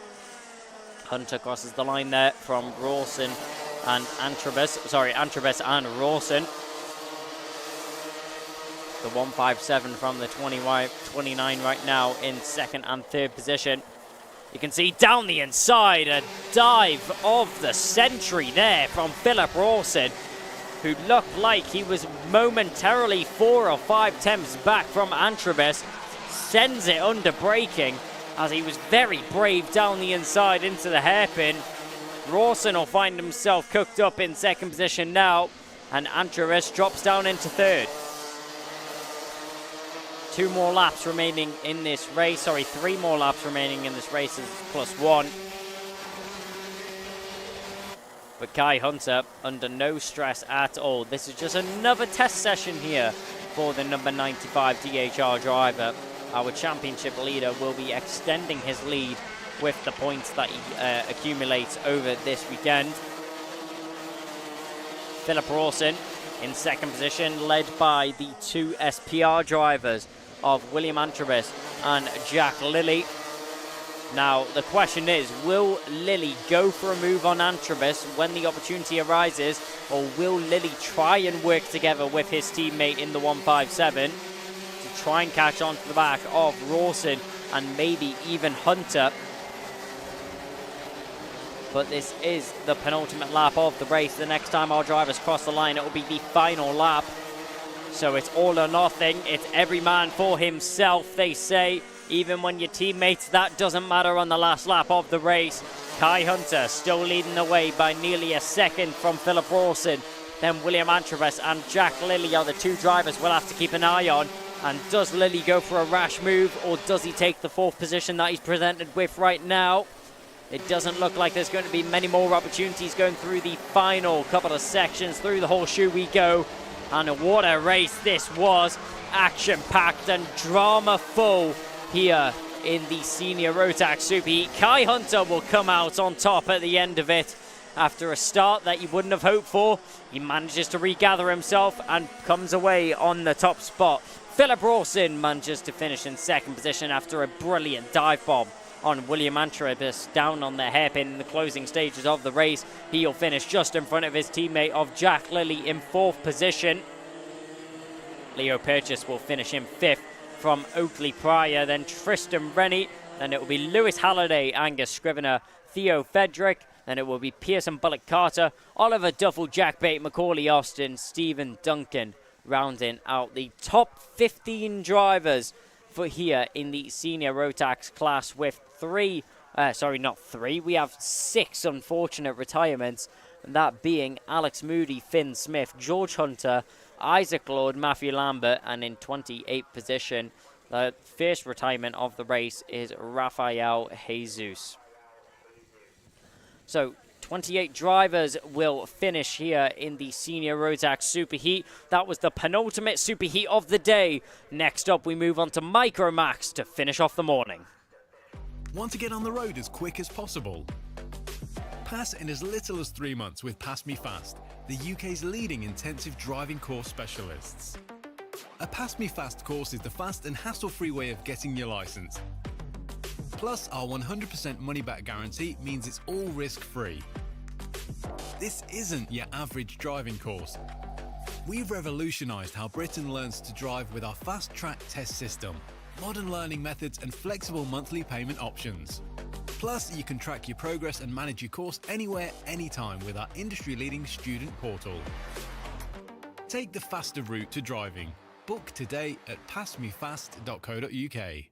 Hunter crosses the line there from Rawson and Antrobus and Rawson. The 157 from the 29 right now in second and third position. You can see down the inside a dive of the century there from Philip Rawson, who looked like he was momentarily 4 or 5 tenths back from Antrobus. Sends it under braking as he was very brave down the inside into the hairpin. Rawson will find himself cooked up in second position now, and Antrobus drops down into third. 2 more laps remaining in this race. Sorry, 3 more laps remaining in this race is +1. But Kai Hunter under no stress at all. This is just another test session here for the number 95 DHR driver. Our championship leader will be extending his lead with the points that he accumulates over this weekend. Philip Rawson in second position, led by the 2 SPR drivers of William Antrobus and Jack Lilly. Now, the question is, will Lilly go for a move on Antrobus when the opportunity arises, or will Lilly try and work together with his teammate in the 157 to try and catch on to the back of Rawson and maybe even Hunter? But this is the penultimate lap of the race. The next time our drivers cross the line, it will be the final lap. So it's all or nothing. It's every man for himself, they say. Even when your teammates, that doesn't matter on the last lap of the race. Kai Hunter still leading the way by nearly a second from Philip Rawson. Then William Antrobus and Jack Lilly are the 2 drivers we'll have to keep an eye on. And does Lilly go for a rash move, or does he take the 4th position that he's presented with right now? It doesn't look like there's going to be many more opportunities going through the final couple of sections. Through the horseshoe we go. And what a race this was. Action-packed and drama-full here in the senior rotax superheat. Kai Hunter will come out on top at the end of it. After a start that you wouldn't have hoped for, he manages to regather himself and comes away on the top spot. Philip Rawson manages to finish in second position after a brilliant dive bomb on William Antrobus down on the hairpin in the closing stages of the race. He'll finish just in front of his teammate of Jack Lilly in 4th position. Leo Purchase will finish in 5th from Oakley Pryor, then Tristan Rennie, then it will be Lewis Halliday, Angus Scrivener, Theo Fedrick, then it will be Pearson Bullock Carter, Oliver Duffel, Jack Bate, Macaulay Austin, Stephen Duncan, rounding out the top 15 drivers for here in the senior rotax class, with we have 6 unfortunate retirements, that being Alex Moody, Finn Smith, George Hunter, Isaac Lord, Matthew Lambert, and in 28th position, the first retirement of the race is Rafael Jesus. So 28 drivers will finish here in the senior rotax superheat. That was the penultimate superheat of the day. Next up, we move on to Micromax to finish off the morning. Want to get on the road as quick as possible? Pass in as little as 3 months with PassMeFast, the UK's leading intensive driving course specialists. A PassMeFast course is the fast and hassle-free way of getting your licence. Plus, our 100% money-back guarantee means it's all risk-free. This isn't your average driving course. We've revolutionised how Britain learns to drive with our fast-track test system, modern learning methods and flexible monthly payment options. Plus, you can track your progress and manage your course anywhere, anytime with our industry-leading student portal. Take the faster route to driving. Book today at passmefast.co.uk.